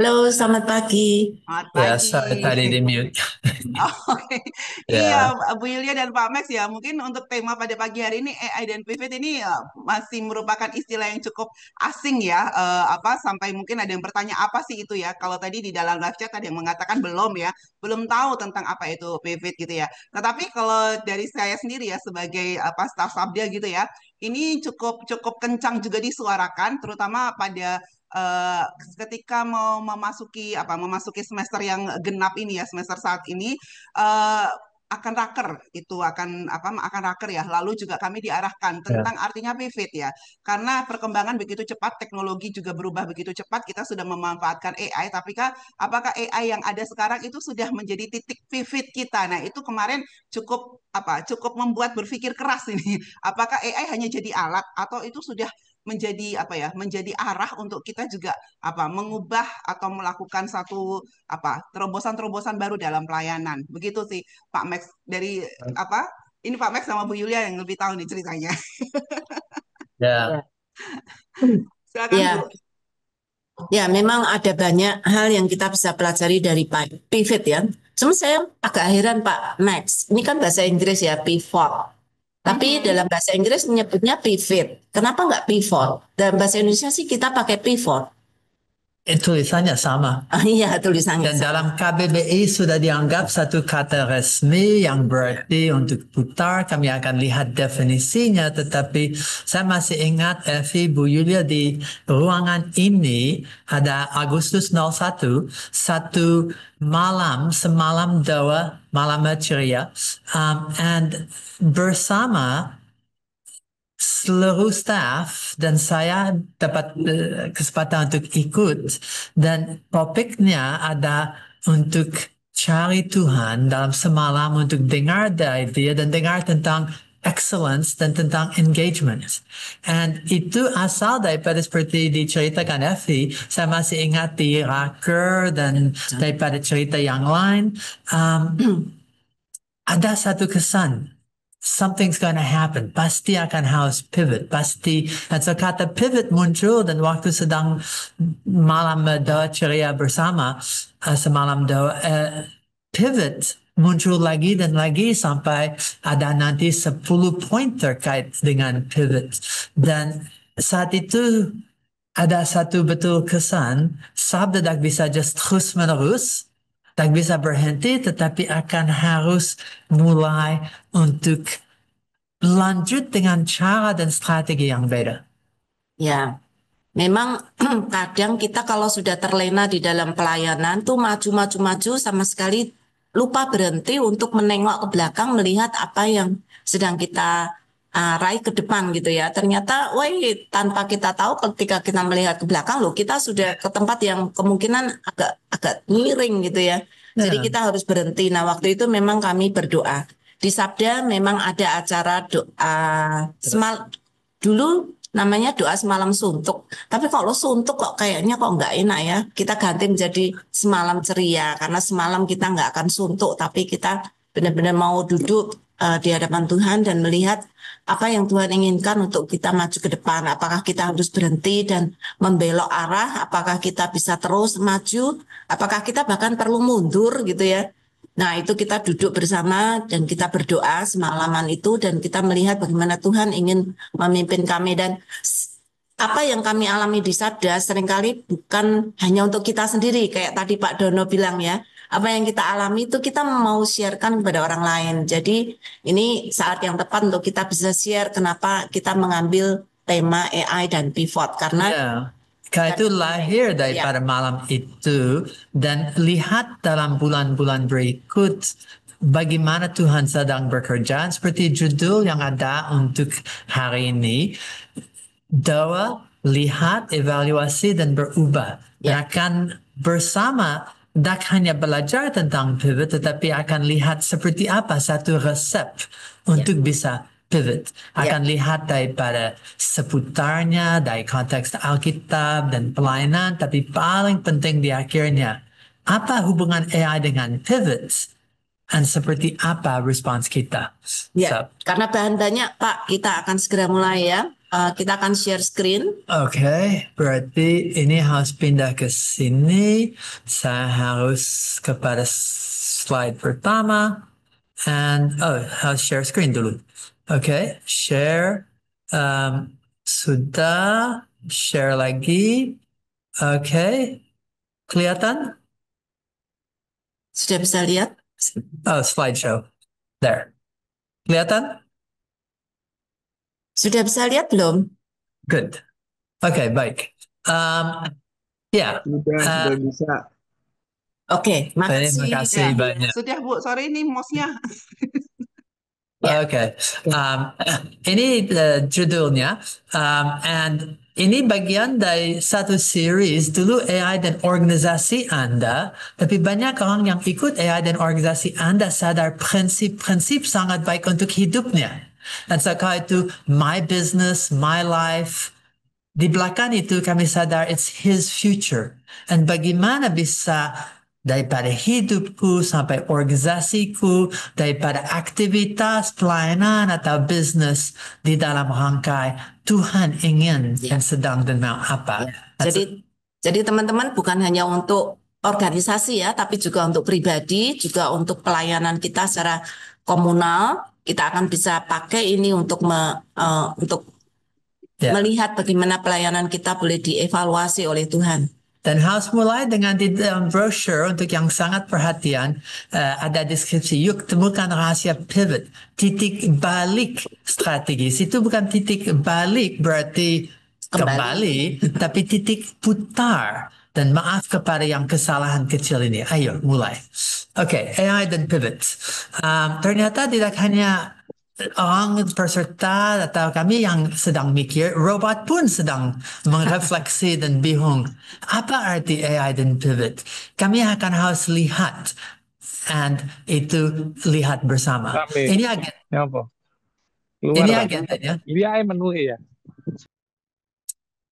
Halo, selamat pagi. Selamat Ya, pagi. saya tadi di mute. Oh, oke. Iya, Ya, Bu Yulia dan Pak Max ya. Mungkin untuk tema pada pagi hari ini AI dan pivot ini masih merupakan istilah yang cukup asing ya. Apa sampai mungkin ada yang bertanya apa sih itu ya? Kalau tadi di dalam live chat ada yang mengatakan belum ya, belum tahu tentang apa itu pivot gitu ya. Tetapi kalau dari saya sendiri ya sebagai apa staf Sabda gitu ya, ini cukup cukup kencang juga disuarakan, terutama pada eh, ketika mau memasuki semester yang genap ini ya semester saat ini eh, akan raker itu akan raker ya lalu juga kami diarahkan ya. tentang artinya pivot ya karena perkembangan begitu cepat teknologi juga berubah begitu cepat kita sudah memanfaatkan AI tapi apakah AI yang ada sekarang itu sudah menjadi titik pivot kita. Nah itu kemarin cukup membuat berpikir keras ini apakah AI hanya jadi alat atau itu sudah menjadi arah untuk kita juga mengubah atau melakukan satu terobosan-terobosan baru dalam pelayanan. Begitu sih Pak Max dari apa? Ini Pak Max sama Bu Yulia yang lebih tahu nih ceritanya. Ya, Silakan Bu. Ya, ya, memang ada banyak hal yang kita bisa pelajari dari pivot ya. Cuma saya agak heran Pak Max. Ini kan bahasa Inggris ya, pivot. Tapi Mhm. dalam bahasa Inggris menyebutnya pivot. Kenapa nggak pivot? Dalam bahasa Indonesia sih kita pakai pivot. tulisannya sama. Ah, iya, tulisannya Dan sama. dalam KBBI sudah dianggap satu kata resmi yang berarti untuk putar. Kami akan lihat definisinya. Tetapi saya masih ingat Evi, Bu Yulia di ruangan ini ada Agustus 01, satu malam, semalam doa, malam ceria. And bersama seluruh staff dan saya dapat kesempatan untuk ikut dan topiknya ada untuk cari Tuhan dalam semalam untuk dengar dari dia dan dengar tentang excellence dan tentang engagement. And itu asal daripada seperti diceritakan Effie, saya masih ingat di Raker dan daripada cerita yang lain, um, ada satu kesan something's gonna happen. Pasti akan harus pivot. Pasti. Dan so kata pivot muncul dan waktu sedang malam doa ceria bersama, semalam doa, pivot muncul lagi dan lagi sampai ada nanti 10 poin terkait dengan pivot. Dan saat itu ada satu betul kesan, sabda tak bisa just terus menerus, tak bisa berhenti, tetapi akan harus mulai untuk lanjut dengan cara dan strategi yang beda. Ya, memang kadang kita kalau sudah terlena di dalam pelayanan tuh maju-maju-maju sama sekali lupa berhenti untuk menengok ke belakang melihat apa yang sedang kita raih ke depan gitu ya. Ternyata, woi, tanpa kita tahu ketika kita melihat ke belakang loh, kita sudah ke tempat yang kemungkinan agak agak miring gitu ya. Jadi Ya, kita harus berhenti. Nah, waktu itu memang kami berdoa. Di Sabda memang ada acara doa dulu namanya doa semalam suntuk. Tapi kalau suntuk kok kayaknya kok nggak enak ya. Kita ganti menjadi semalam ceria karena semalam kita nggak akan suntuk, tapi kita benar-benar mau duduk di hadapan Tuhan dan melihat apa yang Tuhan inginkan untuk kita maju ke depan. Apakah kita harus berhenti dan membelok arah? Apakah kita bisa terus maju? Apakah kita bahkan perlu mundur gitu ya? Nah, itu kita duduk bersama dan kita berdoa semalaman itu dan kita melihat bagaimana Tuhan ingin memimpin kami dan apa yang kami alami di Sabda seringkali bukan hanya untuk kita sendiri kayak tadi Pak Dono bilang ya. Apa yang kita alami itu kita mau sharekan kepada orang lain. Jadi ini saat yang tepat untuk kita bisa share kenapa kita mengambil tema AI dan pivot karena ya. Karena itu lahir ya, daripada malam itu dan lihat dalam bulan-bulan berikut bagaimana Tuhan sedang bekerja seperti judul yang ada untuk hari ini. Doa, lihat, evaluasi, dan berubah. Dan ya, akan bersama, tak hanya belajar tentang pivot, tetapi akan lihat seperti apa satu resep ya, untuk bisa pivot. ya. Akan lihat daripada seputarnya, dari konteks Alkitab dan pelayanan, tapi paling penting di akhirnya, apa hubungan AI dengan pivot? Dan seperti apa respons kita? Ya, So, karena bahan banyak, Pak. Kita akan segera mulai ya. Kita akan share screen. Oke, berarti ini harus pindah ke sini. Saya harus kepada slide pertama. And harus share screen dulu. Oke, share. Sudah. Share lagi. Oke, kelihatan? Sudah bisa lihat? Oh, slideshow. There. Kelihatan? Sudah bisa lihat belum? Good. Oke, baik. Ya. Sudah bisa. Oke, Terima makasih. kasih Ya, banyak. sudah Bu, sorry ini mouse-nya. Ya. Oke, ini judulnya, and ini bagian dari satu series dulu AI dan organisasi Anda, tapi banyak orang yang ikut AI dan organisasi Anda sadar prinsip-prinsip sangat baik untuk hidupnya. Dan sekarang itu my business, my life. Di belakang itu kami sadar it's his future. Dan bagaimana bisa daripada hidupku sampai organisasiku, daripada aktivitas pelayanan atau bisnis di dalam rangkai Tuhan ingin dan sedang dan mau apa. Jadi teman-teman bukan hanya untuk organisasi ya, tapi juga untuk pribadi, juga untuk pelayanan kita secara komunal. Kita akan bisa pakai ini untuk melihat bagaimana pelayanan kita boleh dievaluasi oleh Tuhan. Dan harus mulai dengan di dalam brochure untuk yang sangat perhatian ada deskripsi. Yuk temukan rahasia pivot, titik balik strategis. Itu bukan titik balik berarti kembali, tapi titik putar. Dan maaf kepada yang kesalahan kecil ini. Ayo mulai. Oke, AI dan pivot. Ternyata tidak hanya orang peserta atau kami yang sedang mikir, robot pun sedang merefleksi dan bingung. Apa arti AI dan pivot? Kami akan harus lihat, and itu lihat bersama. Rame. Ini agenda. Ya apa? Keluar, Ini Pak. agendanya. Ini aja menu ya.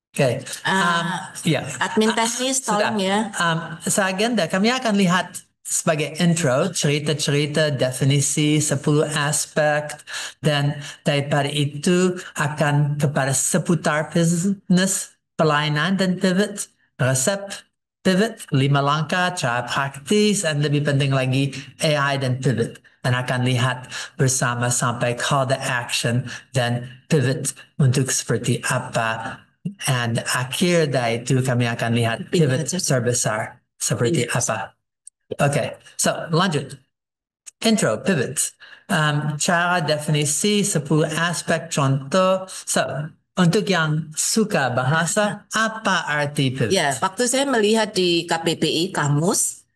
Oke, ya. Admin teknis tolong ya. Seagenda kami akan lihat sebagai intro, cerita-cerita, definisi, 10 aspek, dan daripada itu akan kepada seputar bisnis, pelayanan dan pivot, resep pivot, 5 langkah, cara praktis, dan lebih penting lagi AI dan pivot. Dan akan lihat bersama sampai call to action dan pivot untuk seperti apa. Dan akhir dari itu kami akan lihat pivot terbesar seperti apa. Oke, so lanjut. Intro, pivot. Cara definisi 10 aspek contoh. So, untuk yang suka bahasa, apa arti pivot? Ya, waktu saya melihat di KBBI kamus,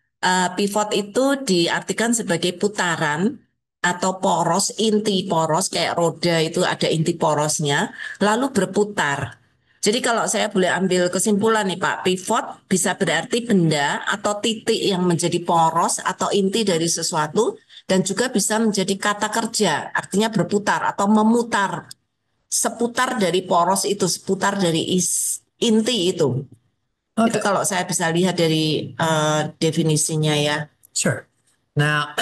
pivot itu diartikan sebagai putaran atau poros, inti poros kayak roda itu ada inti porosnya, lalu berputar. Jadi kalau saya boleh ambil kesimpulan nih Pak, pivot bisa berarti benda atau titik yang menjadi poros atau inti dari sesuatu dan juga bisa menjadi kata kerja, artinya berputar atau memutar, seputar dari poros itu, seputar dari inti itu. Itu kalau saya bisa lihat dari definisinya ya. Sure. Now,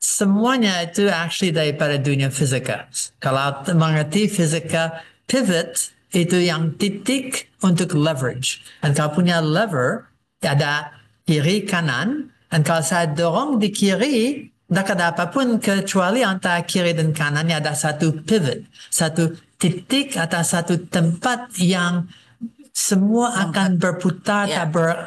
semuanya itu actually daripada dunia fisika. Kalau mengerti fisika, pivot itu yang titik untuk leverage. Dan kalau punya lever, ada kiri kanan. Dan kalau saya dorong di kiri, tidak ada apapun kecuali antara kiri dan kanannya ada satu pivot. Satu titik atau satu tempat yang semua akan berputar atau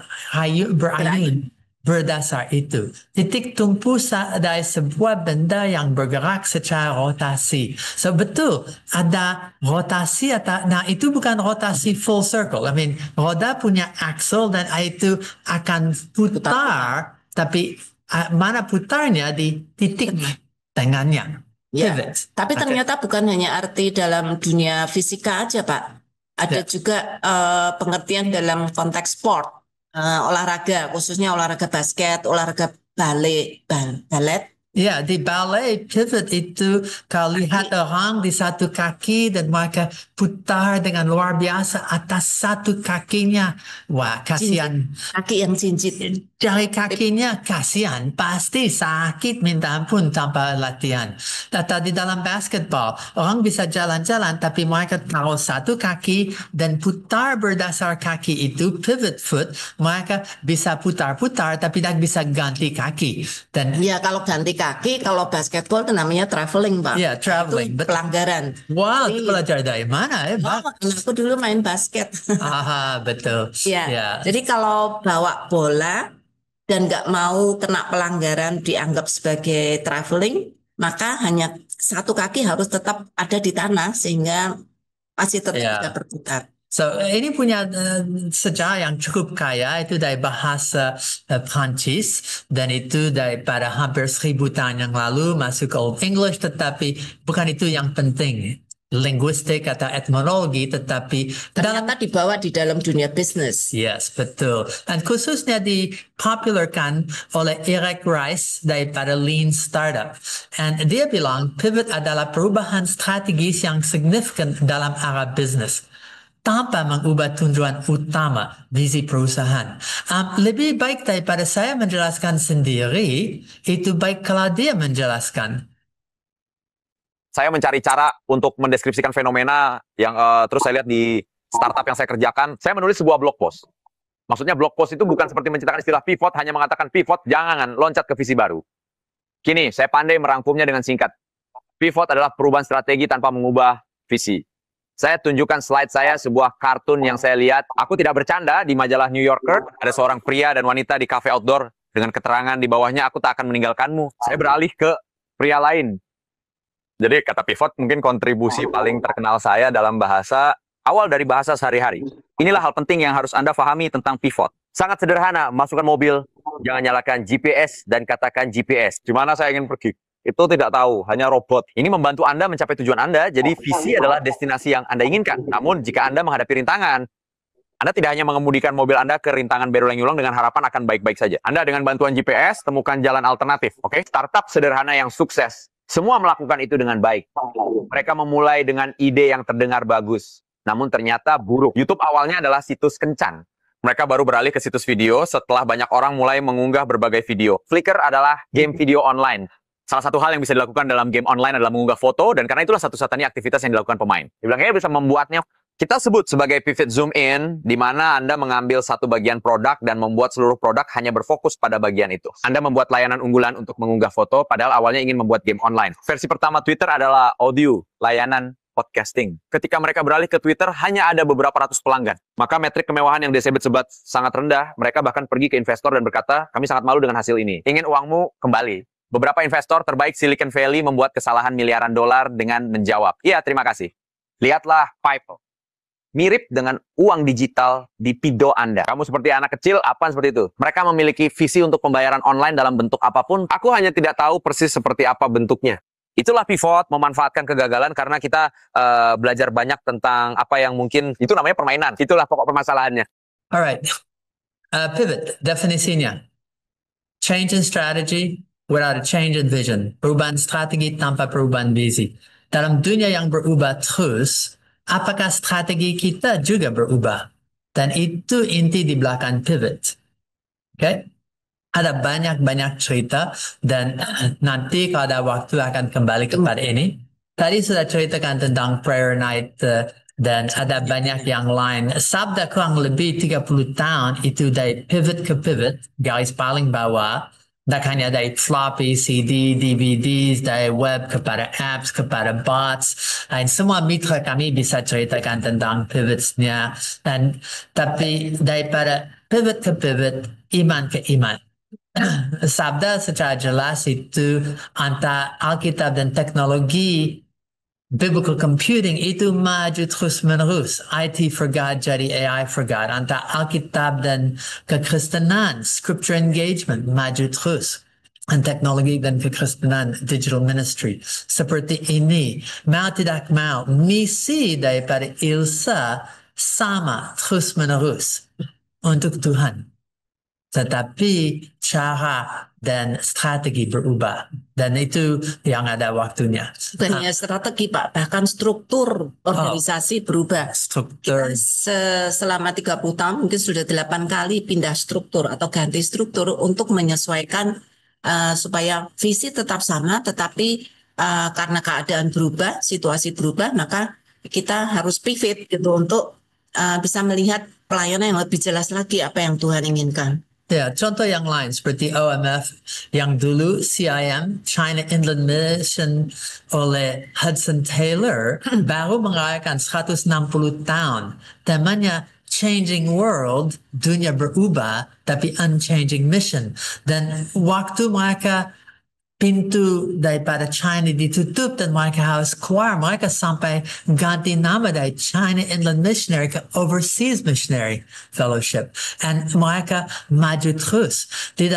berayun. Berdasar itu. Titik tumpu dari sebuah benda yang bergerak secara rotasi. So betul, ada rotasi atau, nah itu bukan rotasi full circle. I mean, roda punya axle dan itu akan putar, tapi mana putarnya di titik tengahnya. Ya, Pivot. tapi ternyata bukan hanya arti dalam dunia fisika aja Pak. Ada juga pengertian dalam konteks sport. Olahraga, khususnya olahraga basket, olahraga balet. Ya, di ballet pivot itu kalau lihat orang di satu kaki dan mereka putar dengan luar biasa atas satu kakinya. Wah, kasihan. Kaki yang cincit. Dari kakinya kasihan, pasti sakit minta ampun tanpa latihan. Tata di dalam basketball, orang bisa jalan-jalan tapi mereka taruh satu kaki dan putar berdasar kaki itu, pivot foot, mereka bisa putar-putar tapi tidak bisa ganti kaki. Dan Ya, kalau ganti kaki, kalau basketball itu namanya traveling, Pak. ya, traveling. Itu pelanggaran. Wow, itu Jadi, belajar dari mana? oh, aku dulu main basket. Aha, betul. Ya, Ya. jadi kalau bawa bola dan nggak mau kena pelanggaran dianggap sebagai traveling, maka hanya satu kaki harus tetap ada di tanah sehingga masih tetap Ya. bisa berputar. So, ini punya sejarah yang cukup kaya, itu dari bahasa Prancis, dan itu daripada hampir 1000 tahun yang lalu masuk ke Old English, tetapi bukan itu yang penting. Linguistik atau etnologi, tetapi dalam Ternyata dibawa di dalam dunia bisnis. Yes, betul. Dan khususnya dipopularkan oleh Eric Rice daripada Lean Startup. And dia bilang pivot adalah perubahan strategis yang signifikan dalam arah bisnis tanpa mengubah tujuan utama visi perusahaan. Lebih baik daripada saya menjelaskan sendiri, itu baik kalau dia menjelaskan. Saya mencari cara untuk mendeskripsikan fenomena yang terus saya lihat di startup yang saya kerjakan. Saya menulis sebuah blog post. Maksudnya blog post itu bukan seperti menciptakan istilah pivot, hanya mengatakan pivot, jangan loncat ke visi baru. Kini, saya pandai merangkumnya dengan singkat. Pivot adalah perubahan strategi tanpa mengubah visi. Saya tunjukkan slide saya, sebuah kartun yang saya lihat. Aku tidak bercanda, di majalah New Yorker, ada seorang pria dan wanita di cafe outdoor dengan keterangan di bawahnya, aku tak akan meninggalkanmu. Saya beralih ke pria lain. Jadi kata pivot mungkin kontribusi paling terkenal saya dalam bahasa, awal dari bahasa sehari-hari. Inilah hal penting yang harus Anda pahami tentang pivot. Sangat sederhana, masukkan mobil, jangan nyalakan GPS dan katakan GPS. Di mana saya ingin pergi? Itu tidak tahu, hanya robot. Ini membantu Anda mencapai tujuan Anda, jadi visi adalah destinasi yang Anda inginkan. Namun jika Anda menghadapi rintangan, Anda tidak hanya mengemudikan mobil Anda ke rintangan berulang-ulang dengan harapan akan baik-baik saja. Anda dengan bantuan GPS, temukan jalan alternatif. Oke? Startup sederhana yang sukses. Semua melakukan itu dengan baik. Mereka memulai dengan ide yang terdengar bagus. Namun ternyata buruk. YouTube awalnya adalah situs kencan. Mereka baru beralih ke situs video setelah banyak orang mulai mengunggah berbagai video. Flickr adalah game video online. Salah satu hal yang bisa dilakukan dalam game online adalah mengunggah foto, dan karena itulah satu-satunya aktivitas yang dilakukan pemain. Dibilangnya bisa membuatnya, kita sebut sebagai pivot zoom in, di mana Anda mengambil satu bagian produk dan membuat seluruh produk hanya berfokus pada bagian itu. Anda membuat layanan unggulan untuk mengunggah foto, padahal awalnya ingin membuat game online. Versi pertama Twitter adalah audio, layanan podcasting. Ketika mereka beralih ke Twitter, hanya ada beberapa ratus pelanggan. Maka metrik kemewahan yang disebut-sebut sangat rendah, mereka bahkan pergi ke investor dan berkata, kami sangat malu dengan hasil ini. Ingin uangmu kembali. Beberapa investor terbaik Silicon Valley membuat kesalahan miliaran dolar dengan menjawab, iya terima kasih. Lihatlah PayPal. Mirip dengan uang digital di pido Anda. Kamu seperti anak kecil, apa seperti itu? Mereka memiliki visi untuk pembayaran online dalam bentuk apapun. Aku hanya tidak tahu persis seperti apa bentuknya. Itulah pivot, memanfaatkan kegagalan karena kita belajar banyak tentang apa yang mungkin, itu namanya permainan. Itulah pokok permasalahannya. Alright. Pivot, definisinya. Change in strategy without a change in vision. Perubahan strategi tanpa perubahan visi. Dalam dunia yang berubah terus, apakah strategi kita juga berubah? Dan itu inti di belakang pivot. Okay? Ada banyak-banyak cerita dan nanti kalau ada waktu akan kembali kepada ini. Tadi sudah ceritakan tentang prayer night dan ada banyak yang lain. Sabda kurang lebih 30 tahun itu dari pivot ke pivot, garis paling bawah. Tak hanya dari floppy, CD, DVDs, dari web kepada apps, kepada bots. Dan semua mitra kami bisa ceritakan tentang pivotsnya. Tapi daripada pivot ke pivot, iman ke iman. Sabda secara jelas itu antara Alkitab dan teknologi biblical computing itu maju terus menerus. IT for God jadi AI for God. Antara Alkitab dan kekristenan, scripture engagement maju terus. Dan teknologi dan kekristenan, digital ministry. Seperti ini, mau tidak mau, misi daripada Ilsa sama terus menerus untuk Tuhan. tetapi cara dan strategi berubah. Dan itu yang ada waktunya. Bukan hanya strategi, Pak, bahkan struktur organisasi berubah. Struktur. Kita selama 30 tahun mungkin sudah 8 kali pindah struktur atau ganti struktur untuk menyesuaikan supaya visi tetap sama, tetapi karena keadaan berubah, situasi berubah, maka kita harus pivot gitu untuk bisa melihat pelayanan yang lebih jelas lagi apa yang Tuhan inginkan. Ya, contoh yang lain seperti OMF yang dulu CIM, China Inland Mission oleh Hudson Taylor baru merayakan 160 tahun. Temanya Changing World, dunia berubah, tapi unchanging mission. Dan waktu mereka pintu daripada China ditutup dan mereka harus keluar, mereka sampai ganti nama dari China Inland Missionary ke Overseas Missionary Fellowship. Dan mereka maju terus. Di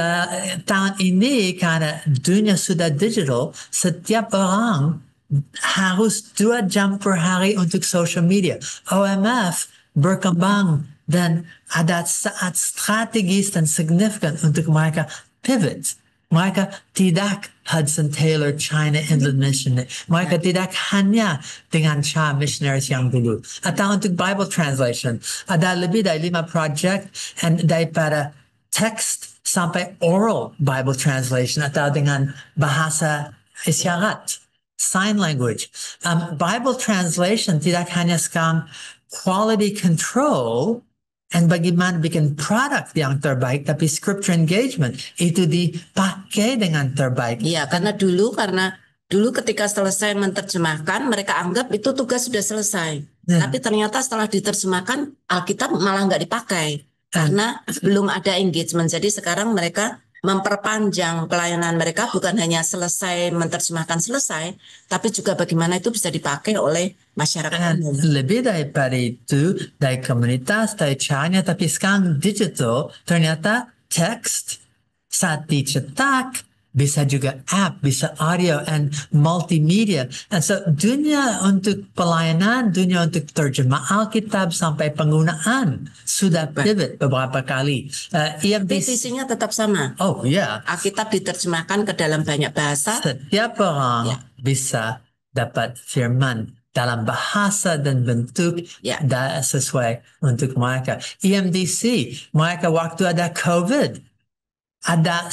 tahun ini karena dunia sudah digital, setiap orang harus 2 jam per hari untuk social media. OMF berkembang dan ada saat strategis dan signifikan untuk mereka pivot. Mereka tidak Hudson Taylor China Inland Mission. Mereka tidak hanya dengan cara missionaries yang dulu. Atau untuk Bible translation, ada lebih dari 5 project daripada text sampai oral Bible translation atau dengan bahasa isyarat, sign language. Bible translation tidak hanya sekarang quality control dan bagaimana bikin produk yang terbaik, tapi scripture engagement itu dipakai dengan terbaik. Iya, karena dulu ketika selesai menerjemahkan, mereka anggap itu tugas sudah selesai. Tapi ternyata setelah diterjemahkan, Alkitab malah nggak dipakai karena belum ada engagement. Jadi sekarang mereka memperpanjang pelayanan mereka, bukan hanya selesai menerjemahkan selesai, tapi juga bagaimana itu bisa dipakai oleh masyarakat umum. Lebih daripada itu, dari komunitas, dari caranya, tapi sekarang digital, ternyata teks saat dicetak, bisa juga app, bisa audio, and multimedia. And so dunia untuk pelayanan, dunia untuk terjemah Alkitab sampai penggunaan sudah pivot beberapa kali. Tapi visinya tetap sama. Oh ya. Alkitab diterjemahkan ke dalam banyak bahasa. Setiap orang bisa dapat firman dalam bahasa dan bentuk sesuai untuk mereka. EMDC, mereka waktu ada COVID, ada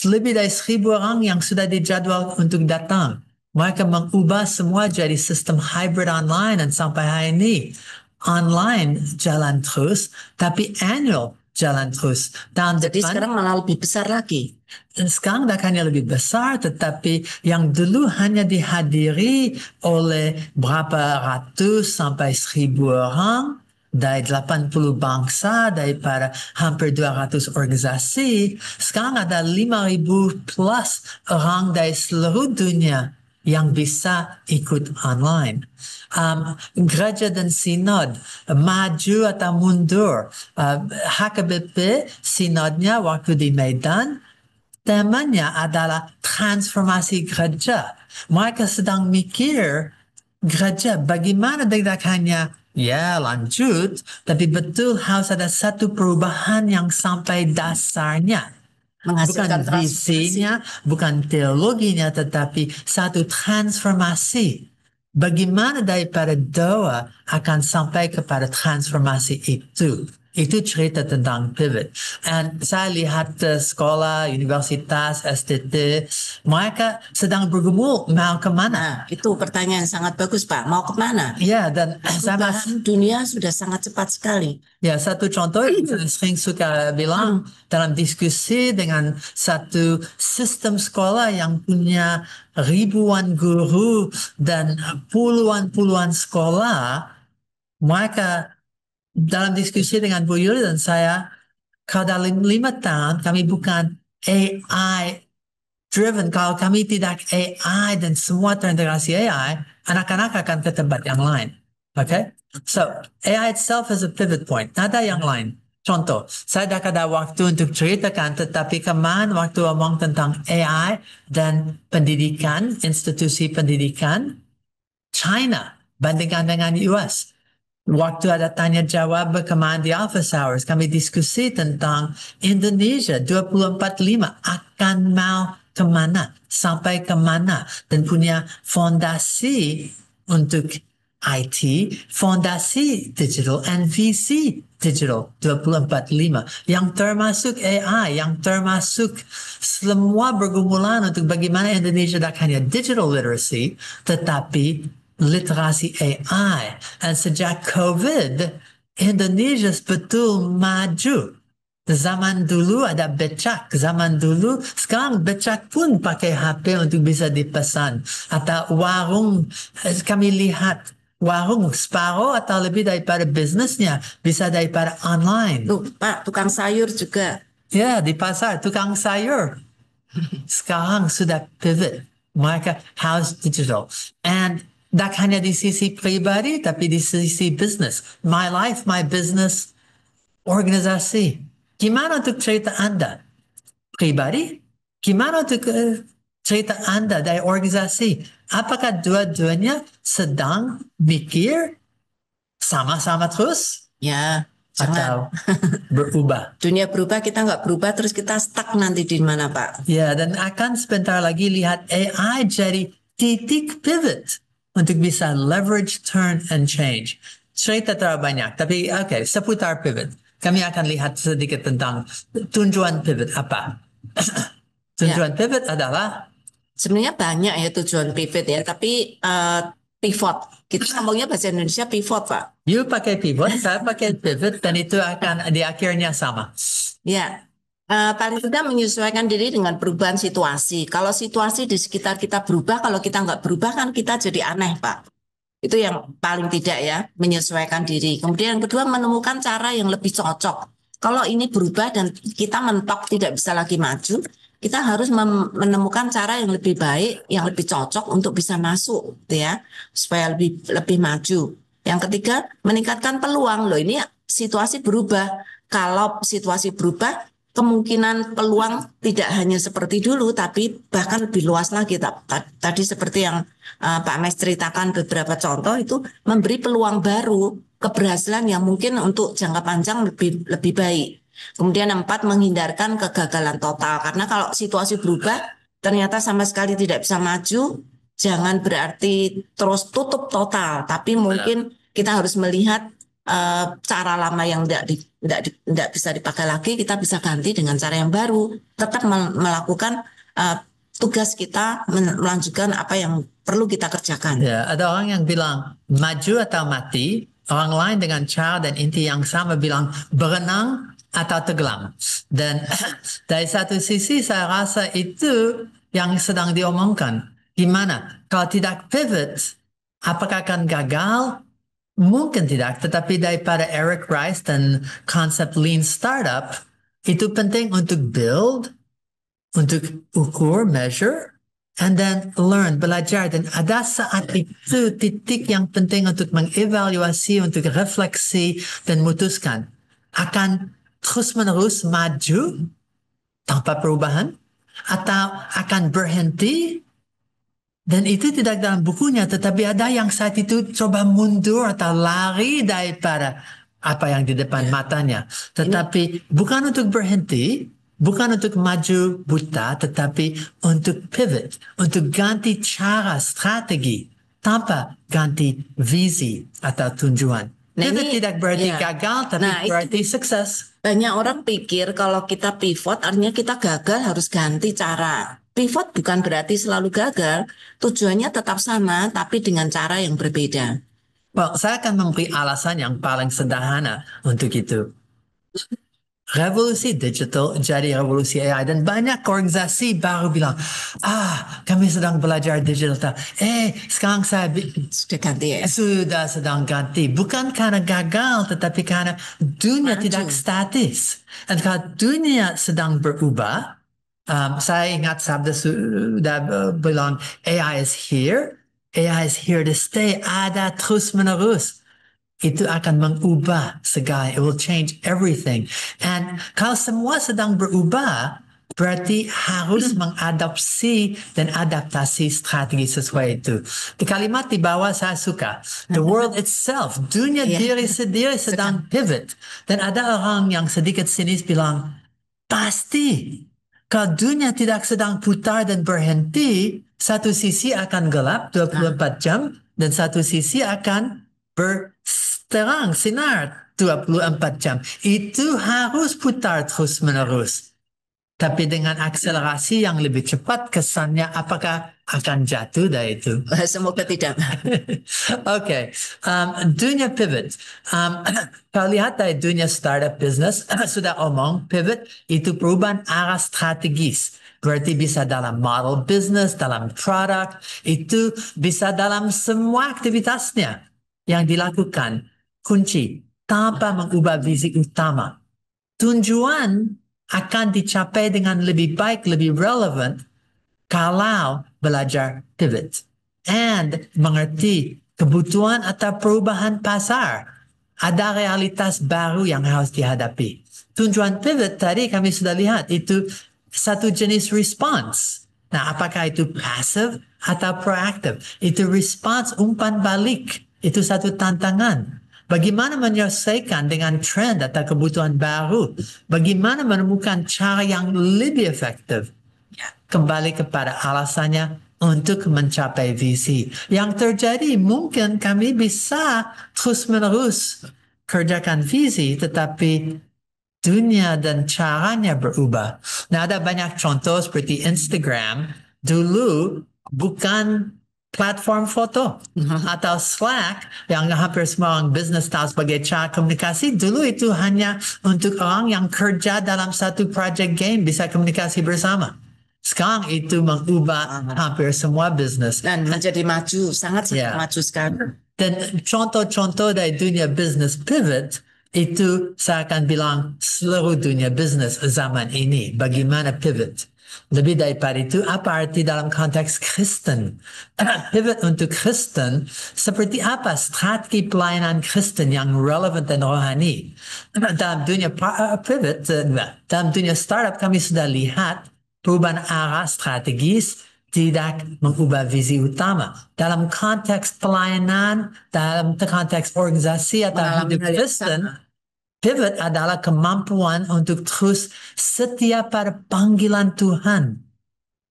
lebih dari 1,000 orang yang sudah dijadwal untuk datang. Mereka mengubah semua jadi sistem hybrid online dan sampai hari ini online jalan terus, tapi annual jalan terus. Jadi sekarang malah lebih besar lagi. Dan sekarang dah hanya lebih besar, tetapi yang dulu hanya dihadiri oleh berapa ratus sampai 1,000 orang, dari 80 bangsa, daripada hampir 200 organisasi, sekarang ada 5,000 plus orang dari seluruh dunia yang bisa ikut online. Gereja dan sinod, maju atau mundur. HKBP, sinodnya waktu di Medan, temanya adalah transformasi gereja. Mereka sedang mikir gereja bagaimana tidak hanya lanjut, tapi betul harus ada satu perubahan yang sampai dasarnya. Bukan visinya, bukan teologinya, tetapi satu transformasi. Bagaimana daripada doa akan sampai kepada transformasi itu. Itu cerita tentang pivot. Dan saya lihat sekolah, universitas, STT, mereka sedang bergumul mau kemana. Itu pertanyaan sangat bagus, Pak. Mau kemana? Ya, dan dunia sudah sangat cepat sekali. Ya, satu contoh yang saya sering suka bilang dalam diskusi dengan satu sistem sekolah yang punya ribuan guru dan puluhan sekolah, mereka dalam diskusi dengan Bu Yuli dan saya, kalau dalam 5 tahun kami bukan AI driven, kalau kami tidak AI dan semua terintegrasi AI, anak-anak akan ke tempat yang lain. Okay? So, AI itself is a pivot point. Ada yang lain. Contoh, saya dah ada waktu untuk ceritakan, tetapi kemarin waktu omong tentang AI dan pendidikan, institusi pendidikan, China bandingkan dengan US. Waktu ada tanya jawab berkemaan di office hours, kami diskusi tentang Indonesia 24/5 akan mau kemana, sampai kemana, dan punya fondasi untuk IT, fondasi digital, and VC digital 24/5 yang termasuk AI, yang termasuk semua bergumulan untuk bagaimana Indonesia tak hanya digital literacy, tetapi literasi AI. Dan sejak COVID, Indonesia betul maju. Zaman dulu ada becak, zaman dulu, sekarang becak pun pakai HP untuk bisa dipesan. Atau warung, kami lihat warung separuh atau lebih daripada bisnisnya bisa daripada online. Tuh, Pak, tukang sayur juga. Ya, di pasar, tukang sayur. Sekarang sudah pivot. Mereka harus digital. And tak hanya di sisi pribadi, tapi di sisi bisnis. My life, my business, organisasi. Gimana untuk cerita Anda? Pribadi? Gimana untuk cerita Anda dari organisasi? Apakah dua-duanya sedang mikir sama-sama terus? Ya, jangan. Atau berubah? Dunia berubah, kita nggak berubah, terus kita stuck nanti di mana, Pak? Ya, dan akan sebentar lagi lihat AI jadi titik pivot untuk bisa leverage, turn, and change. Cerita terlalu banyak, tapi oke, seputar pivot. Kami akan lihat sedikit tentang tujuan pivot apa. Tujuan pivot adalah Sebenarnya banyak ya tujuan pivot ya, tapi pivot. Kita ngomongnya bahasa Indonesia pivot, Pak. you pakai pivot, saya pakai pivot, dan itu akan di akhirnya sama. Ya, paling tidak menyesuaikan diri dengan perubahan situasi. Kalau situasi di sekitar kita berubah, kalau kita nggak berubah kan kita jadi aneh, Pak. Itu yang paling tidak ya, menyesuaikan diri. Kemudian yang kedua, menemukan cara yang lebih cocok. Kalau ini berubah dan kita mentok tidak bisa lagi maju, kita harus menemukan cara yang lebih baik, yang lebih cocok untuk bisa masuk, gitu ya, supaya lebih maju. Yang ketiga, meningkatkan peluang. Loh, ini situasi berubah. Kalau situasi berubah, kemungkinan peluang tidak hanya seperti dulu, tapi bahkan lebih luas lagi. Tadi seperti yang Pak Mes ceritakan beberapa contoh itu memberi peluang baru, keberhasilan yang mungkin untuk jangka panjang lebih baik. Kemudian 4, menghindarkan kegagalan total. Karena kalau situasi berubah, ternyata sama sekali tidak bisa maju, jangan berarti terus tutup total, tapi mungkin kita harus melihat cara lama yang tidak bisa dipakai lagi, kita bisa ganti dengan cara yang baru. Tetap melakukan tugas kita, melanjutkan apa yang perlu kita kerjakan. Ya, ada orang yang bilang maju atau mati, orang lain dengan cara dan inti yang sama bilang berenang atau tenggelam. Dan dari satu sisi saya rasa itu yang sedang diomongkan. Gimana? Kalau tidak pivot, apakah akan gagal? Mungkin tidak, tetapi daripada Eric Rice dan konsep lean startup, itu penting untuk build, untuk ukur, measure, and then learn, belajar. Dan ada saat itu titik yang penting untuk mengevaluasi, untuk refleksi, dan memutuskan. Akan terus-menerus maju tanpa perubahan? Atau akan berhenti? Dan itu tidak dalam bukunya, tetapi ada yang saat itu coba mundur atau lari daripada apa yang di depan matanya. Tetapi bukan untuk berhenti, bukan untuk maju buta, tetapi untuk pivot, untuk ganti cara, strategi, tanpa ganti visi atau tujuan. Pivot tidak berarti gagal, tapi berarti sukses. Banyak orang pikir kalau kita pivot, artinya kita gagal harus ganti cara. Pivot bukan berarti selalu gagal, tujuannya tetap sama, tapi dengan cara yang berbeda. Well, saya akan memberi alasan yang paling sederhana untuk itu. Revolusi digital jadi revolusi AI, dan banyak organisasi baru bilang, kami sedang belajar digital. Sekarang saya sudah ganti ya? Sudah sedang ganti. Bukan karena gagal, tetapi karena dunia tidak statis. Dan kalau dunia sedang berubah, saya ingat sabda sudah bilang, AI is here to stay, ada terus menerus. Itu akan mengubah segala, it will change everything. And kalau semua sedang berubah, berarti harus mengadopsi dan adaptasi strategi sesuai itu. Di kalimat di bawah saya suka. The world itself, dunia Iya. diri sendiri sedang pivot. Dan ada orang yang sedikit sinis bilang, pasti kalau dunia tidak sedang putar dan berhenti, satu sisi akan gelap 24 jam dan satu sisi akan berterang sinar 24 jam. Itu harus putar terus menerus. Tapi dengan akselerasi yang lebih cepat, kesannya apakah akan jatuh dari itu? Semoga tidak. Oke, dunia pivot. Kalau lihat dari dunia startup business, sudah omong, pivot itu perubahan arah strategis. Berarti bisa dalam model business, dalam produk, itu bisa dalam semua aktivitasnya yang dilakukan. Kunci, tanpa mengubah visi utama. Tujuan akan dicapai dengan lebih baik, lebih relevan kalau belajar pivot and mengerti kebutuhan atau perubahan pasar. Ada realitas baru yang harus dihadapi. Tujuan pivot tadi kami sudah lihat itu satu jenis response. Nah, apakah itu passive atau proactive? Itu response umpan balik. Itu satu tantangan. Bagaimana menyelesaikan dengan trend atau kebutuhan baru? Bagaimana menemukan cara yang lebih efektif? Kembali kepada alasannya untuk mencapai visi. Yang terjadi mungkin kami bisa terus-menerus kerjakan visi, tetapi dunia dan caranya berubah. Nah, ada banyak contoh seperti Instagram. Dulu bukan platform foto atau Slack yang hampir semua orang bisnis tahu sebagai cara komunikasi. Dulu itu hanya untuk orang yang kerja dalam satu project game bisa komunikasi bersama. Sekarang itu mengubah hampir semua bisnis. Dan menjadi maju, sangat maju sekali. Dan contoh-contoh dari dunia bisnis pivot itu saya akan bilang seluruh dunia bisnis zaman ini. Bagaimana pivot? Lebih daripada itu, apa arti dalam konteks Kristen? Pivot untuk Kristen, seperti apa strategi pelayanan Kristen yang relevan dan rohani? Dalam dunia pivot, dalam dunia startup kami sudah lihat perubahan arah strategis tidak mengubah visi utama. Dalam konteks pelayanan, dalam konteks organisasi atau hidup Kristen, pivot adalah kemampuan untuk terus setia pada panggilan Tuhan.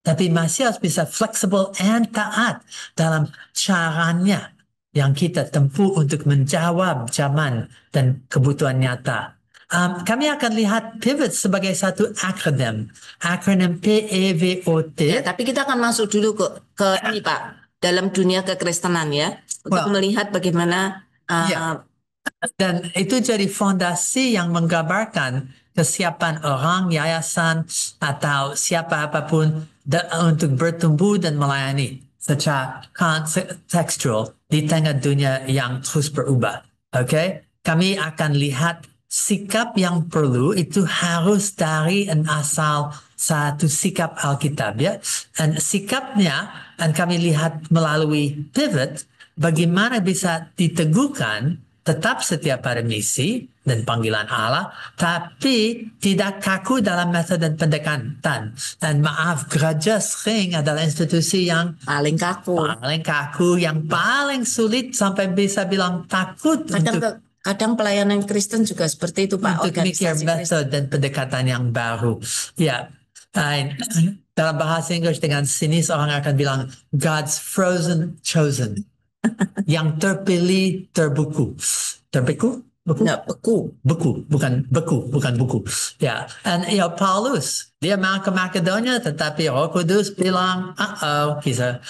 Tapi masih harus bisa fleksibel and taat dalam caranya yang kita tempuh untuk menjawab zaman dan kebutuhan nyata. Kami akan lihat pivot sebagai satu akronim PEVOT. Ya, tapi kita akan masuk dulu ke ini Pak, dalam dunia kekristenan ya, untuk melihat bagaimana dan itu jadi fondasi yang menggambarkan kesiapan orang, yayasan, atau siapa apapun untuk bertumbuh dan melayani secara kontekstual di tengah dunia yang terus berubah. Oke, kami akan lihat sikap yang perlu itu harus dari dan asal satu sikap Alkitab ya. Dan sikapnya dan kami lihat melalui pivot bagaimana bisa diteguhkan tetap setia pada misi dan panggilan Allah, tapi tidak kaku dalam metode dan pendekatan. Dan maaf, gereja sering adalah institusi yang paling kaku, yang paling sulit sampai bisa bilang takut kadang pelayanan Kristen juga seperti itu Pak. Untuk mikir metode dan pendekatan yang baru. Ya, dalam bahasa Inggris dengan sinis orang akan bilang God's frozen chosen. Yang terpilih terbuku. Terbeku? Beku? Nah, beku. Bukan buku. Ya, dan Paulus, dia mau ke Makedonia, tetapi Roh Kudus bilang, kisah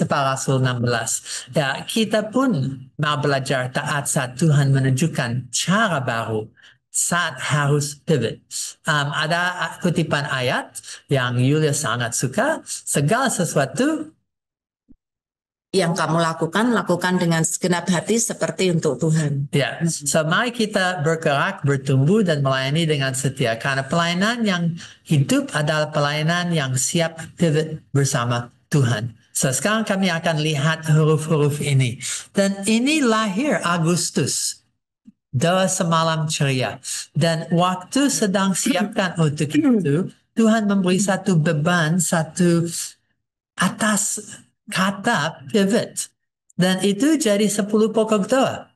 para Rasul 16. Ya, kita pun mau belajar taat saat Tuhan menunjukkan cara baru. Saat harus pivot. Ada kutipan ayat yang Yulia sangat suka, segala sesuatu yang kamu lakukan dengan segenap hati seperti untuk Tuhan. Ya, so mari kita bergerak, bertumbuh dan melayani dengan setia. Karena pelayanan yang hidup adalah pelayanan yang siap pivot bersama Tuhan. So sekarang kami akan lihat huruf-huruf ini. Dan ini lahir Agustus. Doa semalam ceria. Dan waktu sedang siapkan untuk itu. Tuhan memberi satu beban, satu atas kata pivot. Dan itu jadi 10 pokok doa.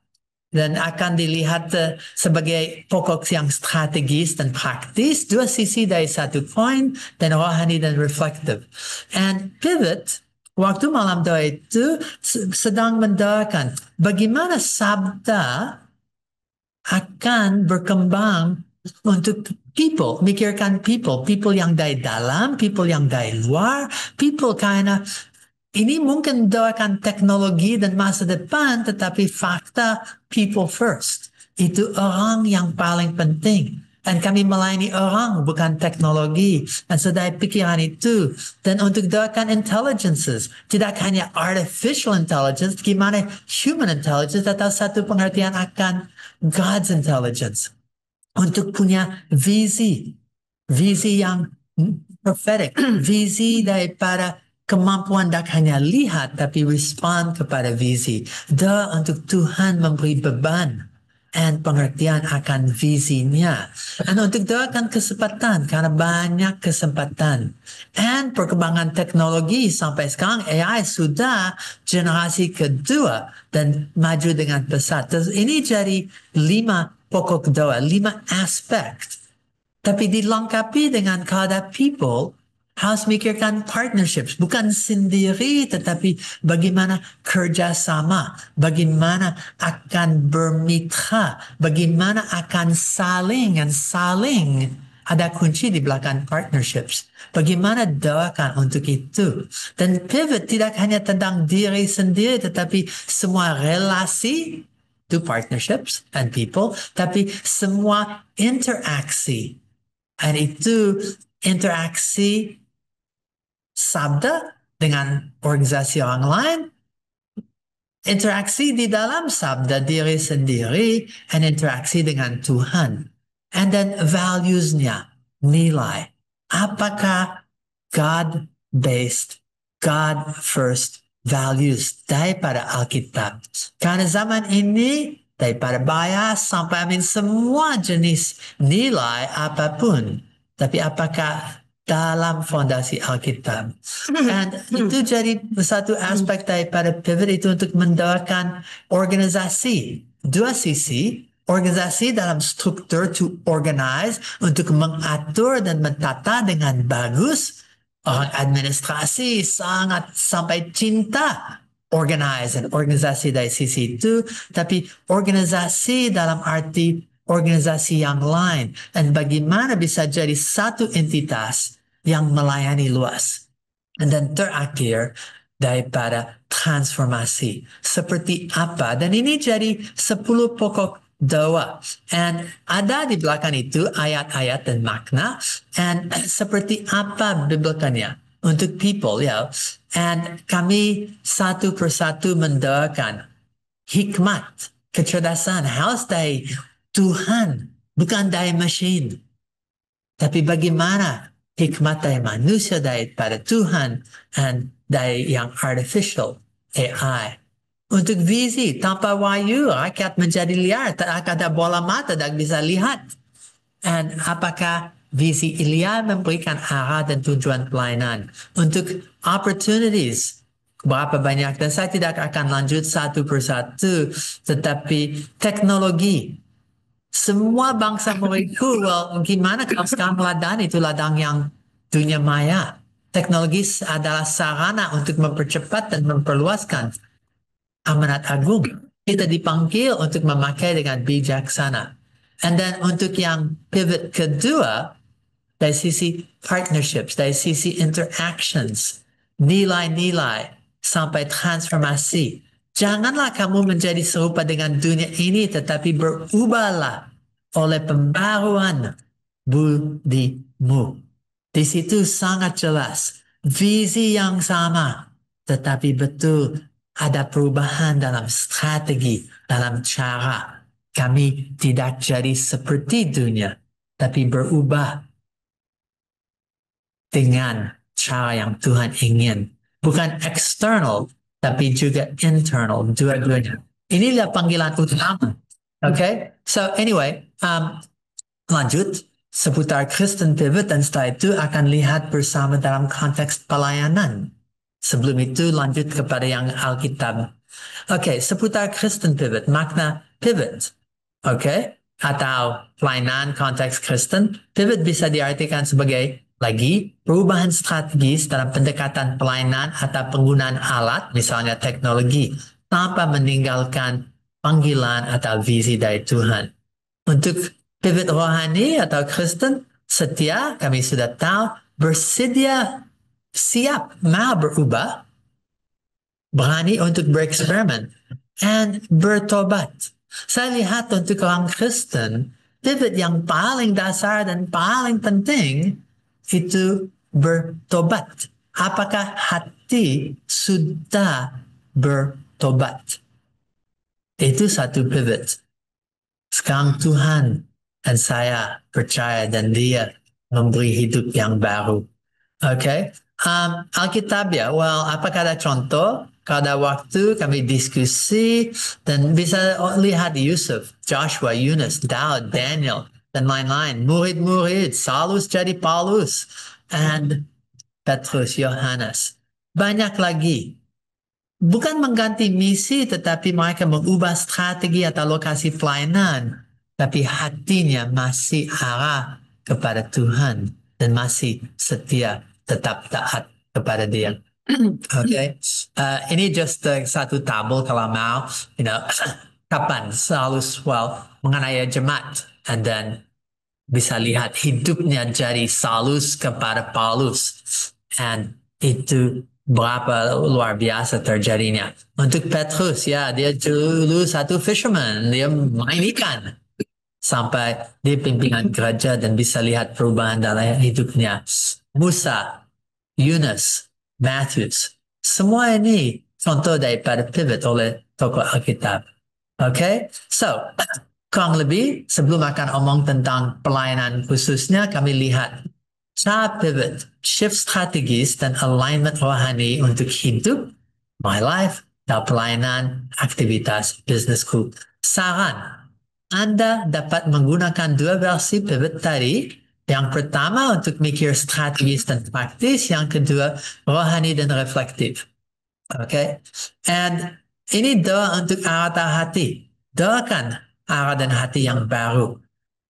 Dan akan dilihat sebagai pokok yang strategis dan praktis, dua sisi dari satu koin, dan rohani dan reflektif. And pivot, waktu malam doa itu sedang mendoakan bagaimana sabda akan berkembang untuk people, mikirkan people yang dari dalam, people yang dari luar, people karena ini mungkin doakan teknologi dan masa depan, tetapi fakta people first. Itu orang yang paling penting. Dan kami melayani orang, bukan teknologi. Dan so dari pikiran itu. Dan untuk doakan intelligences. Tidak hanya artificial intelligence, gimana human intelligence, atau satu pengertian akan God's intelligence. Untuk punya visi. Visi yang prophetic. Visi daripada kemampuan tak hanya lihat, tapi respon kepada visi. Doa untuk Tuhan memberi beban dan pengertian akan visinya. Dan untuk doakan kesempatan, karena banyak kesempatan. Dan perkembangan teknologi sampai sekarang, AI sudah generasi kedua dan maju dengan pesat. Terus ini jadi 5 pokok doa, 5 aspek. Tapi dilengkapi dengan kata people, harus mikirkan partnerships, bukan sendiri, tetapi bagaimana kerjasama, bagaimana akan bermitra, bagaimana akan saling ada kunci di belakang partnerships. Bagaimana doakan untuk itu. Dan pivot tidak hanya tentang diri sendiri, tetapi semua relasi, to partnerships and people, tapi semua interaksi. Dan itu interaksi sabda dengan organisasi orang lain, interaksi di dalam sabda diri sendiri, dan interaksi dengan Tuhan. And then values-nya, nilai. Apakah God-based, God-first values daripada Alkitab? Karena zaman ini, daripada bias sampai semua jenis nilai apapun. Tapi apakah dalam fondasi Alkitab? Dan itu jadi satu aspek daripada pivot itu untuk mendoakan organisasi. Dua sisi, organisasi dalam struktur to organize, untuk mengatur dan mentata dengan bagus. Orang administrasi sangat sampai cinta organize dan organisasi dari sisi itu, tapi organisasi dalam arti organisasi yang lain, dan bagaimana bisa jadi satu entitas yang melayani luas. Dan terakhir, daripada transformasi. Seperti apa? Dan ini jadi 10 pokok doa. Dan ada di belakang itu ayat-ayat dan makna. Dan seperti apa biblikannya untuk people, ya. Dan kami satu persatu mendoakan hikmat, kecerdasan harus dari Tuhan, bukan dari mesin. Tapi bagaimana hikmat dari manusia daripada Tuhan dan dari yang artificial, AI. Untuk visi, tanpa wahyu, rakyat menjadi liar, tak ada bola mata, tak bisa lihat. Dan apakah visi Ilya memberikan arah dan tujuan pelayanan? Untuk opportunities, berapa banyak, dan saya tidak akan lanjut satu persatu, tetapi teknologi, semua bangsa mereka, gimana kalau sekarang ladang itu ladang yang dunia maya. Teknologi adalah sarana untuk mempercepat dan memperluaskan amanat agung. Kita dipanggil untuk memakai dengan bijaksana. And then untuk yang pivot kedua, dari sisi partnerships, dari sisi interactions, nilai-nilai, sampai transformasi. Janganlah kamu menjadi serupa dengan dunia ini, tetapi berubahlah oleh pembaruan budimu. Di situ sangat jelas, visi yang sama, tetapi betul ada perubahan dalam strategi, dalam cara. Kami tidak jadi seperti dunia, tapi berubah dengan cara yang Tuhan ingin. Bukan external, tapi juga internal, dua-duanya. Inilah panggilan utama. Okay? So anyway, lanjut. seputar Kristen Pivot, dan setelah itu akan lihat bersama dalam konteks pelayanan. Sebelum itu lanjut kepada yang Alkitab. Oke, seputar Kristen Pivot, makna pivot. Oke, atau pelayanan konteks Kristen. Pivot bisa diartikan sebagai lagi perubahan strategis dalam pendekatan pelayanan atau penggunaan alat, misalnya teknologi, tanpa meninggalkan panggilan atau visi dari Tuhan. Untuk pivot rohani atau Kristen, setia, kami sudah tahu, bersedia, siap, mau berubah, berani untuk bereksperimen, and bertobat. Saya lihat untuk orang Kristen, pivot yang paling dasar dan paling penting itu bertobat. Apakah hati sudah bertobat? Itu satu pivot. Sekarang Tuhan dan saya percaya dan Dia memberi hidup yang baru. Oke, Alkitab ya. Well, apakah ada contoh? Kalau ada waktu kami diskusi dan bisa lihat Yusuf, Joshua, Yunus, Daud, Daniel, dan lain-lain. Murid-murid, Saulus jadi Paulus, and Petrus, Yohanes. Banyak lagi. Bukan mengganti misi, tetapi mereka mengubah strategi atau lokasi pelayanan. Tapi hatinya masih arah kepada Tuhan dan masih setia, tetap taat kepada Dia. Okay, ini just satu tabel kalau mau, kapan Saulus mengenai jemaat, and then bisa lihat hidupnya dari Saulus kepada Paulus, and itu berapa luar biasa terjadinya. Untuk Petrus, ya, dia dulu satu fisherman, dia main ikan sampai di pimpinan gereja dan bisa lihat perubahan dalam hidupnya. Musa, Yunus, Matthews, semua ini contoh daripada pivot oleh tokoh Alkitab. Okay, so kurang lebih sebelum akan omong tentang pelayanan khususnya, kami lihat cara pivot, shift strategis dan alignment rohani untuk hidup, my life, dan pelayanan, aktivitas bisnisku. Saran, Anda dapat menggunakan dua versi pivot tadi. Yang pertama untuk mikir strategis dan praktis, yang kedua rohani dan reflektif. Okay, and ini doa untuk arah hati. Doakan arah dan hati yang baru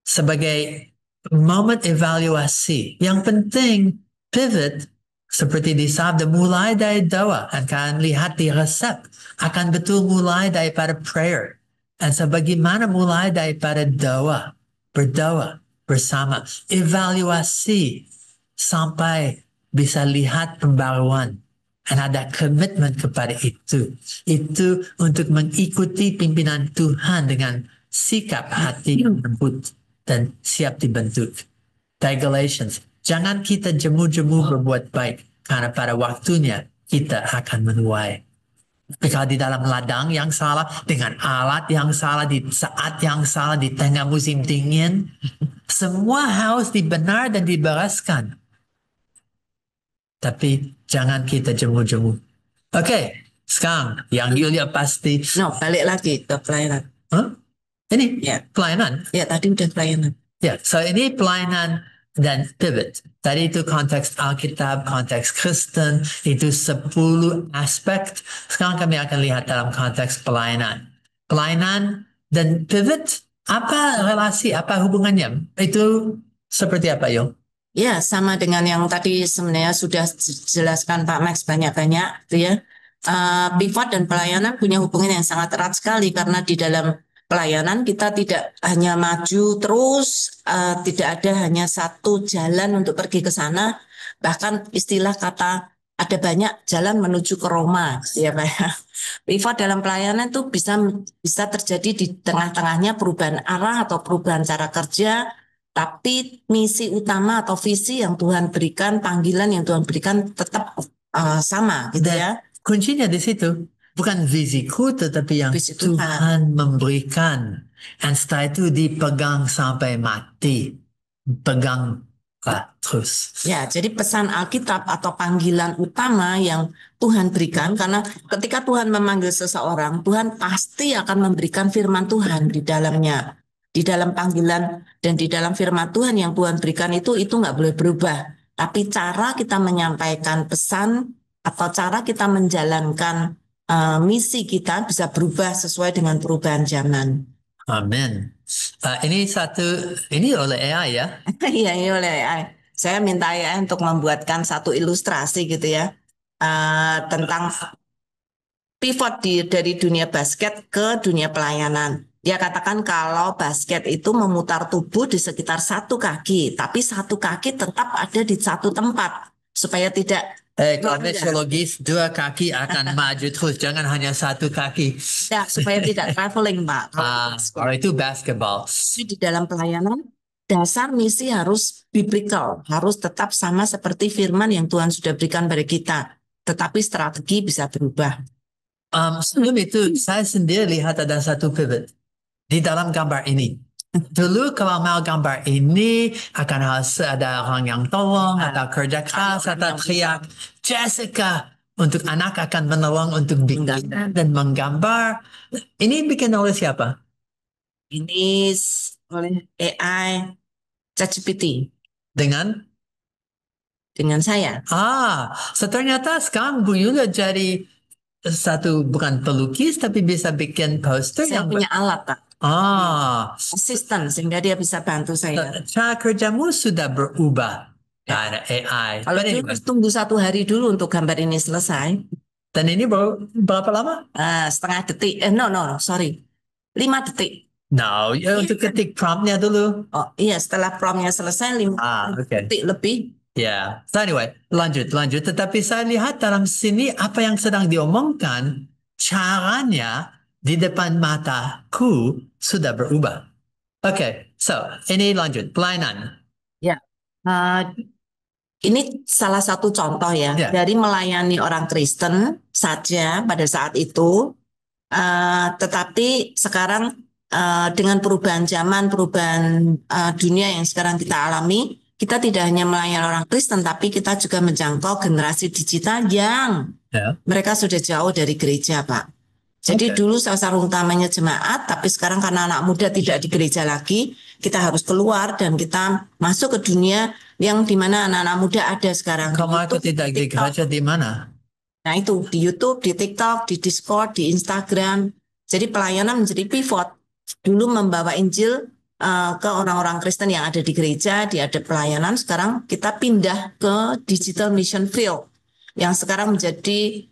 sebagai momen evaluasi. Yang penting pivot seperti disabda mulai dari doa, akan lihat di resep, akan betul mulai daripada prayer, dan sebagaimana mulai daripada doa, berdoa bersama, evaluasi sampai bisa lihat pembaruan. Dan ada komitmen kepada itu. Itu untuk mengikuti pimpinan Tuhan dengan sikap hati yang lembut dan siap dibentuk. Dari Galatians, jangan kita jemu-jemu berbuat baik, karena pada waktunya kita akan menuai. Tapi kalau di dalam ladang yang salah, dengan alat yang salah, di saat yang salah, di tengah musim dingin, semua harus dibenar dan dibereskan. Tapi jangan kita jemu-jemu. Oke, sekarang yang Yulia pasti. No, balik lagi ke pelayanan. Huh? Ini Ya. pelayanan. Ya, tadi udah pelayanan. Ya, so ini pelayanan dan pivot. Tadi itu konteks Alkitab, konteks Kristen, itu 10 aspek. Sekarang kami akan lihat dalam konteks pelayanan. Pelayanan dan pivot, apa relasi, apa hubungannya? Itu seperti apa, Yo? Ya, sama dengan yang tadi sebenarnya sudah dijelaskan Pak Max banyak-banyak, gitu ya. Pivot dan pelayanan punya hubungan yang sangat erat sekali, karena di dalam pelayanan kita tidak hanya maju terus, tidak ada hanya satu jalan untuk pergi ke sana, bahkan istilah kata ada banyak jalan menuju ke Roma, ya Pak. Pivot dalam pelayanan itu bisa terjadi di tengah-tengahnya perubahan arah atau perubahan cara kerja, tapi misi utama atau visi yang Tuhan berikan, panggilan yang Tuhan berikan tetap sama, gitu ya. Kuncinya di situ. Bukan visiku, tetapi yang Visi Tuhan memberikan. Dan setelah itu dipegang sampai mati. Pegang terus. Ya, jadi pesan Alkitab atau panggilan utama yang Tuhan berikan, karena ketika Tuhan memanggil seseorang, Tuhan pasti akan memberikan firman Tuhan di dalamnya. di dalam panggilan dan di dalam firman Tuhan yang Tuhan berikan itu nggak boleh berubah. Tapi cara kita menyampaikan pesan atau cara kita menjalankan misi kita bisa berubah sesuai dengan perubahan zaman. Amin. Ini oleh AI ya. Iya, ini oleh AI. Saya minta AI untuk membuatkan satu ilustrasi gitu ya tentang pivot dari dunia basket ke dunia pelayanan. Dia katakan kalau basket itu memutar tubuh di sekitar satu kaki, tapi satu kaki tetap ada di satu tempat supaya tidak Kalau fisiologis, dua kaki akan maju terus, jangan hanya satu kaki. supaya tidak traveling, Pak. Kalau itu basketball. Di dalam pelayanan, dasar misi harus biblical, harus tetap sama seperti firman yang Tuhan sudah berikan pada kita. Tetapi strategi bisa berubah. Sebelum itu, saya sendiri lihat ada satu pivot di dalam gambar ini. Dulu kalau mau gambar ini akan harus ada orang yang tolong atau kerja keras atau teriak Jessica untuk anak akan menolong untuk bikin dan menggambar. Ini bikin oleh siapa? Ini oleh AI ChatGPT Dengan saya. Ternyata sekarang Bu Yulia jadi satu bukan pelukis tapi bisa bikin poster Saya yang punya alat, Pak. Asisten sehingga dia bisa bantu saya. Cara kerjamu sudah berubah. Ada AI. Kalau dulu tunggu 1 hari dulu untuk gambar ini selesai. Dan ini berapa lama? Setengah detik. Sorry. 5 detik. No, untuk ketik promptnya dulu. Oh iya, setelah promptnya selesai 5 detik lebih. Ya, so anyway, lanjut. Tetapi saya lihat dalam sini apa yang sedang diomongkan, caranya di depan mataku sudah berubah. Oke, so ini lanjut, pelayanan. Ya, ini salah satu contoh ya dari melayani orang Kristen saja pada saat itu, tetapi sekarang dengan perubahan zaman, perubahan dunia yang sekarang kita alami, kita tidak hanya melayani orang Kristen, tapi kita juga menjangkau generasi digital yang mereka sudah jauh dari gereja, Pak. Jadi dulu sasaran utamanya jemaat, tapi sekarang karena anak muda tidak di gereja lagi, kita harus keluar dan kita masuk ke dunia yang di mana anak-anak muda ada sekarang. Kamu aku tidak di gereja di mana? Nah itu di YouTube, di TikTok, di Discord, di Instagram. Jadi pelayanan menjadi pivot. Dulu membawa Injil ke orang-orang Kristen yang ada di gereja, di ada pelayanan. Sekarang kita pindah ke digital mission field yang sekarang menjadi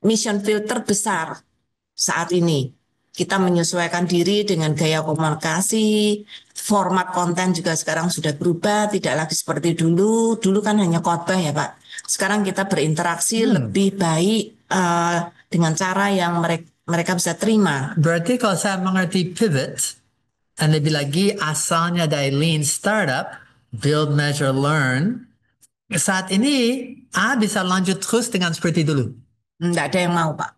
mission field terbesar saat ini. Kita menyesuaikan diri dengan gaya komunikasi, format konten juga sekarang sudah berubah, tidak lagi seperti dulu. Dulu kan hanya khotbah ya Pak. Sekarang kita berinteraksi lebih baik dengan cara yang mereka bisa terima. Berarti kalau saya mengerti pivot, dan lebih lagi asalnya dari lean startup, build, measure, learn, saat ini bisa lanjut terus dengan seperti dulu? Tidak ada yang mau Pak.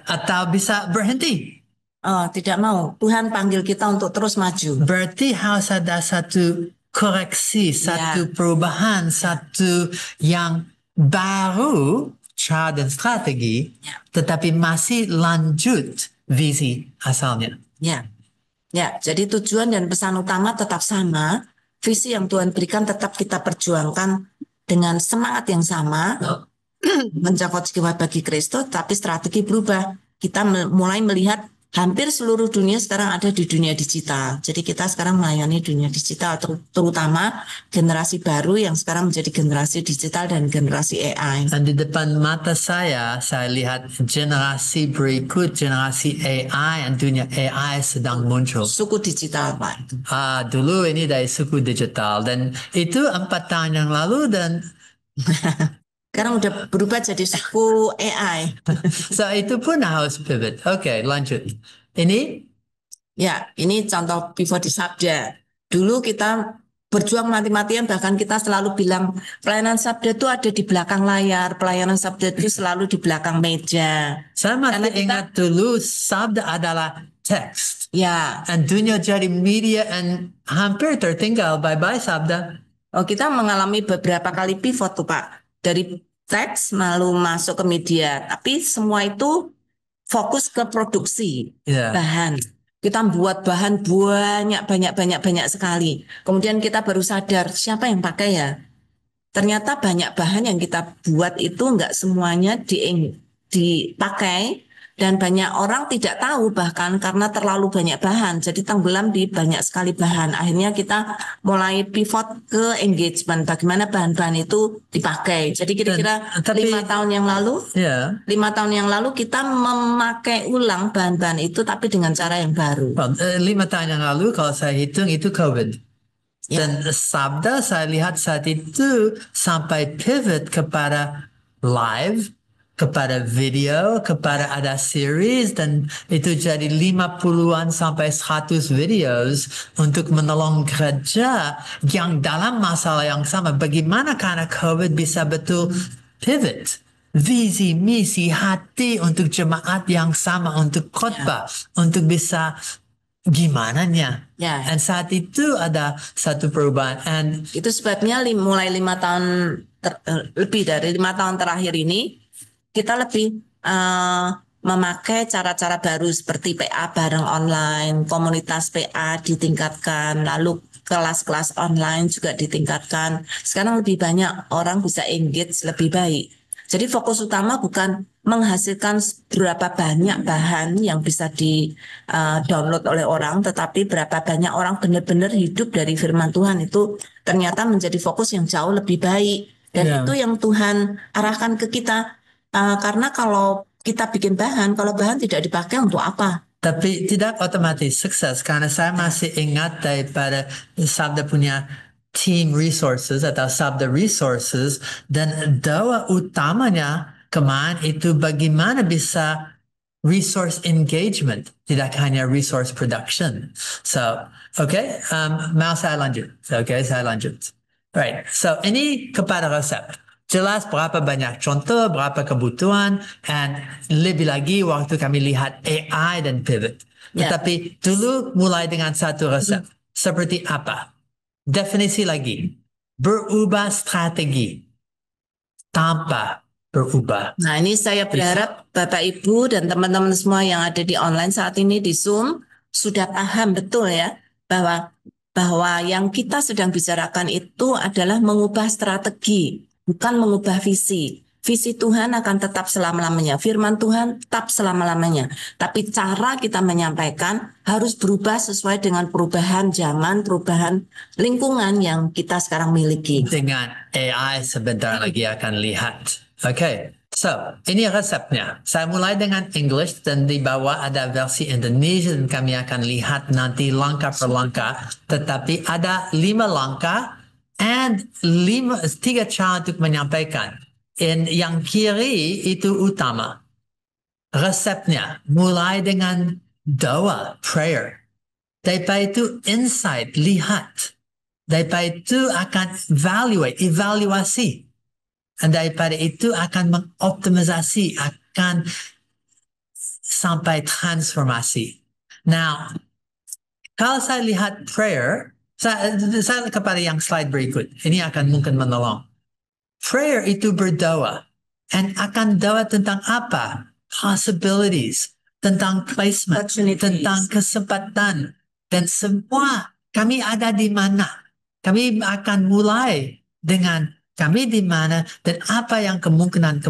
Atau bisa berhenti? Tidak mau. Tuhan panggil kita untuk terus maju. Berarti harus ada satu koreksi, satu perubahan, satu yang baru, cara dan strategi, tetapi masih lanjut visi asalnya. Ya, jadi tujuan dan pesan utama tetap sama. Visi yang Tuhan berikan tetap kita perjuangkan dengan semangat yang sama. Menjangkau jiwa bagi Kristus, tapi strategi berubah. Kita mulai melihat hampir seluruh dunia sekarang ada di dunia digital. Jadi kita sekarang melayani dunia digital, terutama generasi baru yang sekarang menjadi generasi digital dan generasi AI. Dan di depan mata saya lihat generasi berikut, generasi AI, dan dunia AI sedang muncul. Suku digital, Pak. Dulu ini dari suku digital, dan itu 4 tahun yang lalu, dan sekarang udah berubah jadi suku AI. So itu pun harus pivot. Oke, lanjut. Ini? Ya, ini contoh pivot di Sabda. Dulu kita berjuang mati-matian, bahkan kita selalu bilang pelayanan Sabda itu ada di belakang layar, pelayanan Sabda itu selalu di belakang meja. Saya masih ingat dulu Sabda adalah teks. Ya. Dan dunia jadi media dan hampir tertinggal. Bye-bye Sabda. Kita mengalami beberapa kali pivot tuh Pak. Dari teks lalu masuk ke media, tapi semua itu fokus ke produksi bahan. Kita buat bahan banyak sekali. Kemudian kita baru sadar siapa yang pakai ya. Ternyata banyak bahan yang kita buat itu nggak semuanya dipakai dan banyak orang tidak tahu bahkan karena terlalu banyak bahan. Jadi tenggelam di banyak sekali bahan. Akhirnya kita mulai pivot ke engagement. Bagaimana bahan-bahan itu dipakai. Jadi kira-kira Tapi 5 tahun yang lalu, ya, 5 tahun yang lalu kita memakai ulang bahan-bahan itu tapi dengan cara yang baru. 5 tahun yang lalu kalau saya hitung itu COVID. Ya. Dan Sabda saya lihat saat itu sampai pivot kepada live, kepada video, kepada ada series dan itu jadi 50-an sampai 100 videos untuk menolong gereja yang dalam masalah yang sama. Bagaimana karena COVID bisa betul pivot visi, misi, hati untuk jemaat yang sama, untuk khotbah, untuk bisa gimana nya. Ya. Dan saat itu ada satu perubahan. And Itu sebabnya mulai 5 tahun lebih dari 5 tahun terakhir ini kita lebih memakai cara-cara baru seperti PA bareng online, komunitas PA ditingkatkan, lalu kelas-kelas online juga ditingkatkan. Sekarang lebih banyak orang bisa engage lebih baik. Jadi fokus utama bukan menghasilkan berapa banyak bahan yang bisa di-download oleh orang, tetapi berapa banyak orang benar-benar hidup dari firman Tuhan itu ternyata menjadi fokus yang jauh lebih baik. Dan Ya. itu yang Tuhan arahkan ke kita. Karena kalau kita bikin bahan, kalau bahan tidak dipakai untuk apa? tapi tidak otomatis sukses karena saya masih ingat daripada Sabda punya team resources atau Sabda resources dan doa utamanya kemarin itu bagaimana bisa resource engagement, tidak hanya resource production. So, okay, mau saya lanjut. Okay, saya lanjut. Right, so ini kepada resep. Jelas berapa banyak contoh, berapa kebutuhan, and lebih lagi waktu kami lihat AI dan pivot. Ya. Tetapi dulu mulai dengan satu resep. Seperti apa? Definisi lagi. Berubah strategi tanpa berubah. Nah, ini saya berharap Bapak Ibu dan teman-teman semua yang ada di online saat ini di Zoom sudah paham betul ya bahwa yang kita sedang bicarakan itu adalah mengubah strategi, bukan mengubah visi. Visi Tuhan akan tetap selama-lamanya, firman Tuhan tetap selama-lamanya. Tapi cara kita menyampaikan harus berubah sesuai dengan perubahan zaman, perubahan lingkungan yang kita sekarang miliki. Dengan AI sebentar lagi akan lihat. Okay, so ini resepnya. Saya mulai dengan English dan di bawah ada versi Indonesia dan kami akan lihat nanti langkah per langkah. Tetapi ada 5 langkah and 3 cara untuk menyampaikan. Yang kiri itu utama. Resepnya mulai dengan doa, prayer. Daripada itu insight, lihat. Daripada itu akan evaluasi. Dan daripada itu akan mengoptimisasi, akan sampai transformasi. Now, kalau saya lihat prayer, saya kepada yang slide berikut. Ini akan mungkin menolong. Prayer itu berdoa. And akan doa tentang apa? Possibilities. Tentang placement. Opportunities. Tentang kesempatan. Dan semua kami ada di mana. Kami akan mulai dengan kami di mana dan apa yang kemungkinan.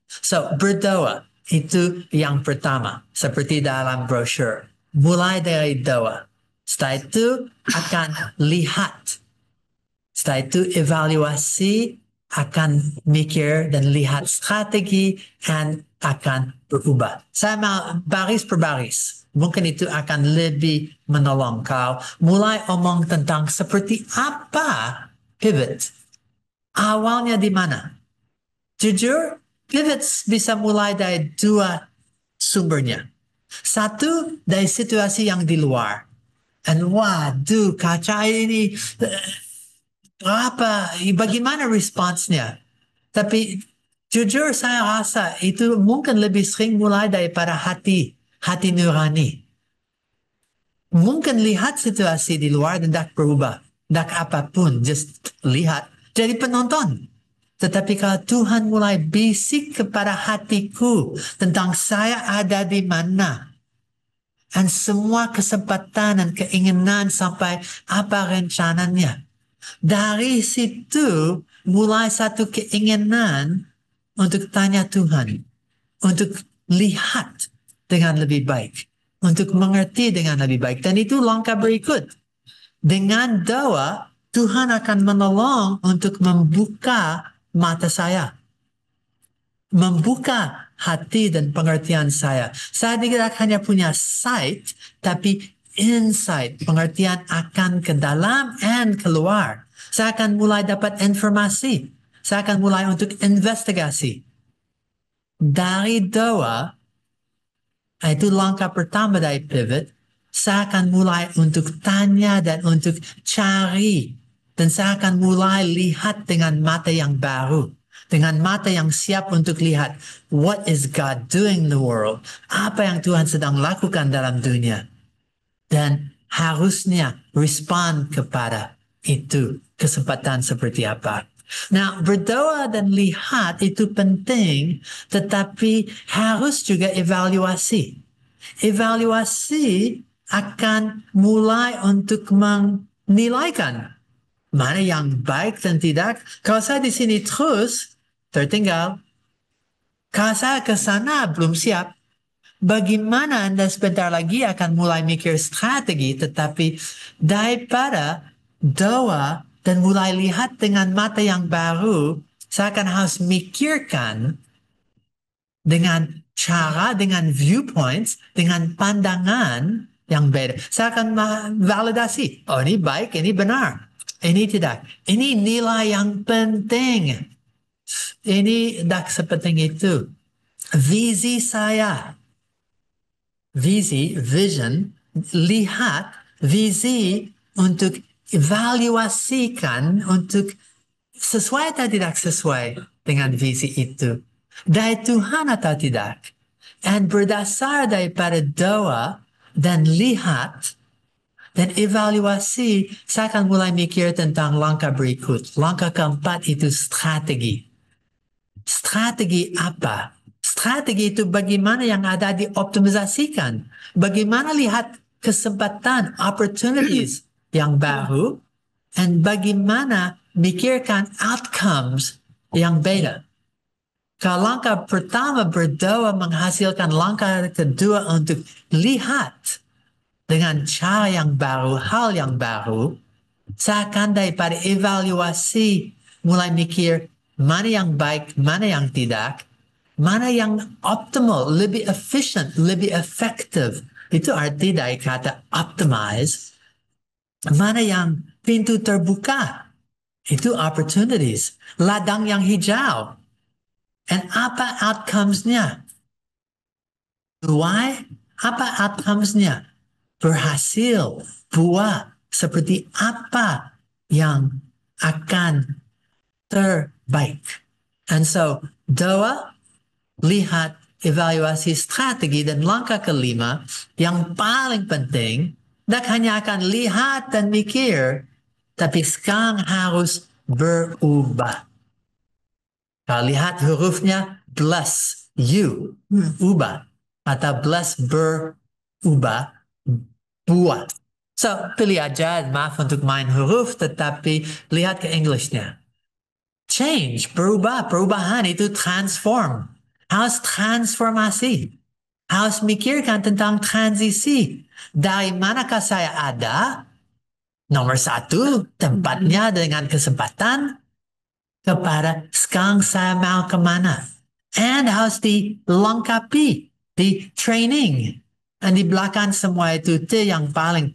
So, berdoa itu yang pertama. Seperti dalam brochure. Mulai dari doa. Setelah itu akan lihat. Setelah itu evaluasi, akan mikir dan lihat strategi dan akan berubah. Saya mau baris per baris. Mungkin itu akan lebih menolong kalau mulai omong tentang seperti apa pivot. Awalnya di mana? Jujur, pivot bisa mulai dari 2 sumbernya. Satu, dari situasi yang di luar. Dan waduh, kaca ini bagaimana responsnya? Tapi jujur saya rasa itu mungkin lebih sering mulai daripada hati nurani. Mungkin lihat situasi di luar dan tak berubah. Tak apapun, just lihat. Jadi penonton. Tetapi kalau Tuhan mulai bisik kepada hatiku tentang saya ada di mana. dan semua kesempatan dan keinginan sampai apa rencananya. Dari situ mulai satu keinginan untuk tanya Tuhan, untuk lihat dengan lebih baik, untuk mengerti dengan lebih baik. Dan itu langkah berikut. Dengan doa, Tuhan akan menolong untuk membuka mata saya, membuka hati dan pengertian saya. Saya tidak hanya punya sight, tapi insight, pengertian akan ke dalam dan keluar. Saya akan mulai dapat informasi. Saya akan mulai untuk investigasi. Dari doa, itu langkah pertama dari pivot. Saya akan mulai untuk tanya dan untuk cari. Dan saya akan mulai lihat dengan mata yang baru. Dengan mata yang siap untuk lihat. What is God doing in the world? Apa yang Tuhan sedang lakukan dalam dunia? Dan harusnya respond kepada itu. Kesempatan seperti apa? Nah, berdoa dan lihat itu penting, tetapi harus juga evaluasi. Evaluasi akan mulai untuk menilaikan mana yang baik dan tidak. Kalau saya di sini terus tertinggal, kalau saya ke sana belum siap, bagaimana Anda sebentar lagi akan mulai mikir strategi, tetapi daripada doa dan mulai lihat dengan mata yang baru, saya akan harus mikirkan dengan cara, dengan viewpoints, dengan pandangan yang beda. Saya akan validasi. Oh, ini baik, ini benar. Ini tidak. Ini nilai yang penting. Ini tidak sepenting itu. Visi saya. Visi, vision, lihat, visi untuk evaluasikan untuk sesuai atau tidak sesuai dengan visi itu. Dari Tuhan atau tidak. Dan berdasar daripada doa dan lihat dan evaluasi, saya akan mulai mikir tentang langkah berikut. Langkah keempat itu strategi. Strategi apa? Strategi itu bagaimana yang ada dioptimalisasikan. Bagaimana lihat kesempatan, opportunities yang baru, dan bagaimana mikirkan outcomes yang beda. Kalau langkah pertama berdoa menghasilkan langkah kedua untuk lihat dengan cara yang baru, hal yang baru, saya akan daripada evaluasi mulai mikir mana yang baik, mana yang tidak, mana yang optimal, lebih efficient, lebih effective. Itu arti dari kata optimize. Mana yang pintu terbuka, itu opportunities. Ladang yang hijau. And apa outcomes-nya? Why? Apa outcomes-nya? Berhasil, buah, seperti apa yang akan terbaik. And so, doa, lihat, evaluasi strategi, dan langkah kelima, yang paling penting, tidak hanya akan lihat dan mikir, tapi sekarang harus berubah. Kalau lihat hurufnya, bless, you, ubah. Atau bless, berubah, buat. So, pilih aja, maaf untuk main huruf, tetapi lihat ke Englishnya. Change, berubah, perubahan itu transform. Harus transformasi. Harus mikirkan tentang transisi. Dari manakah saya ada? Nomor satu, tempatnya dengan kesempatan. Kepada sekarang saya mau kemana. And harus dilengkapi, di training. Dan di belakang semua itu yang paling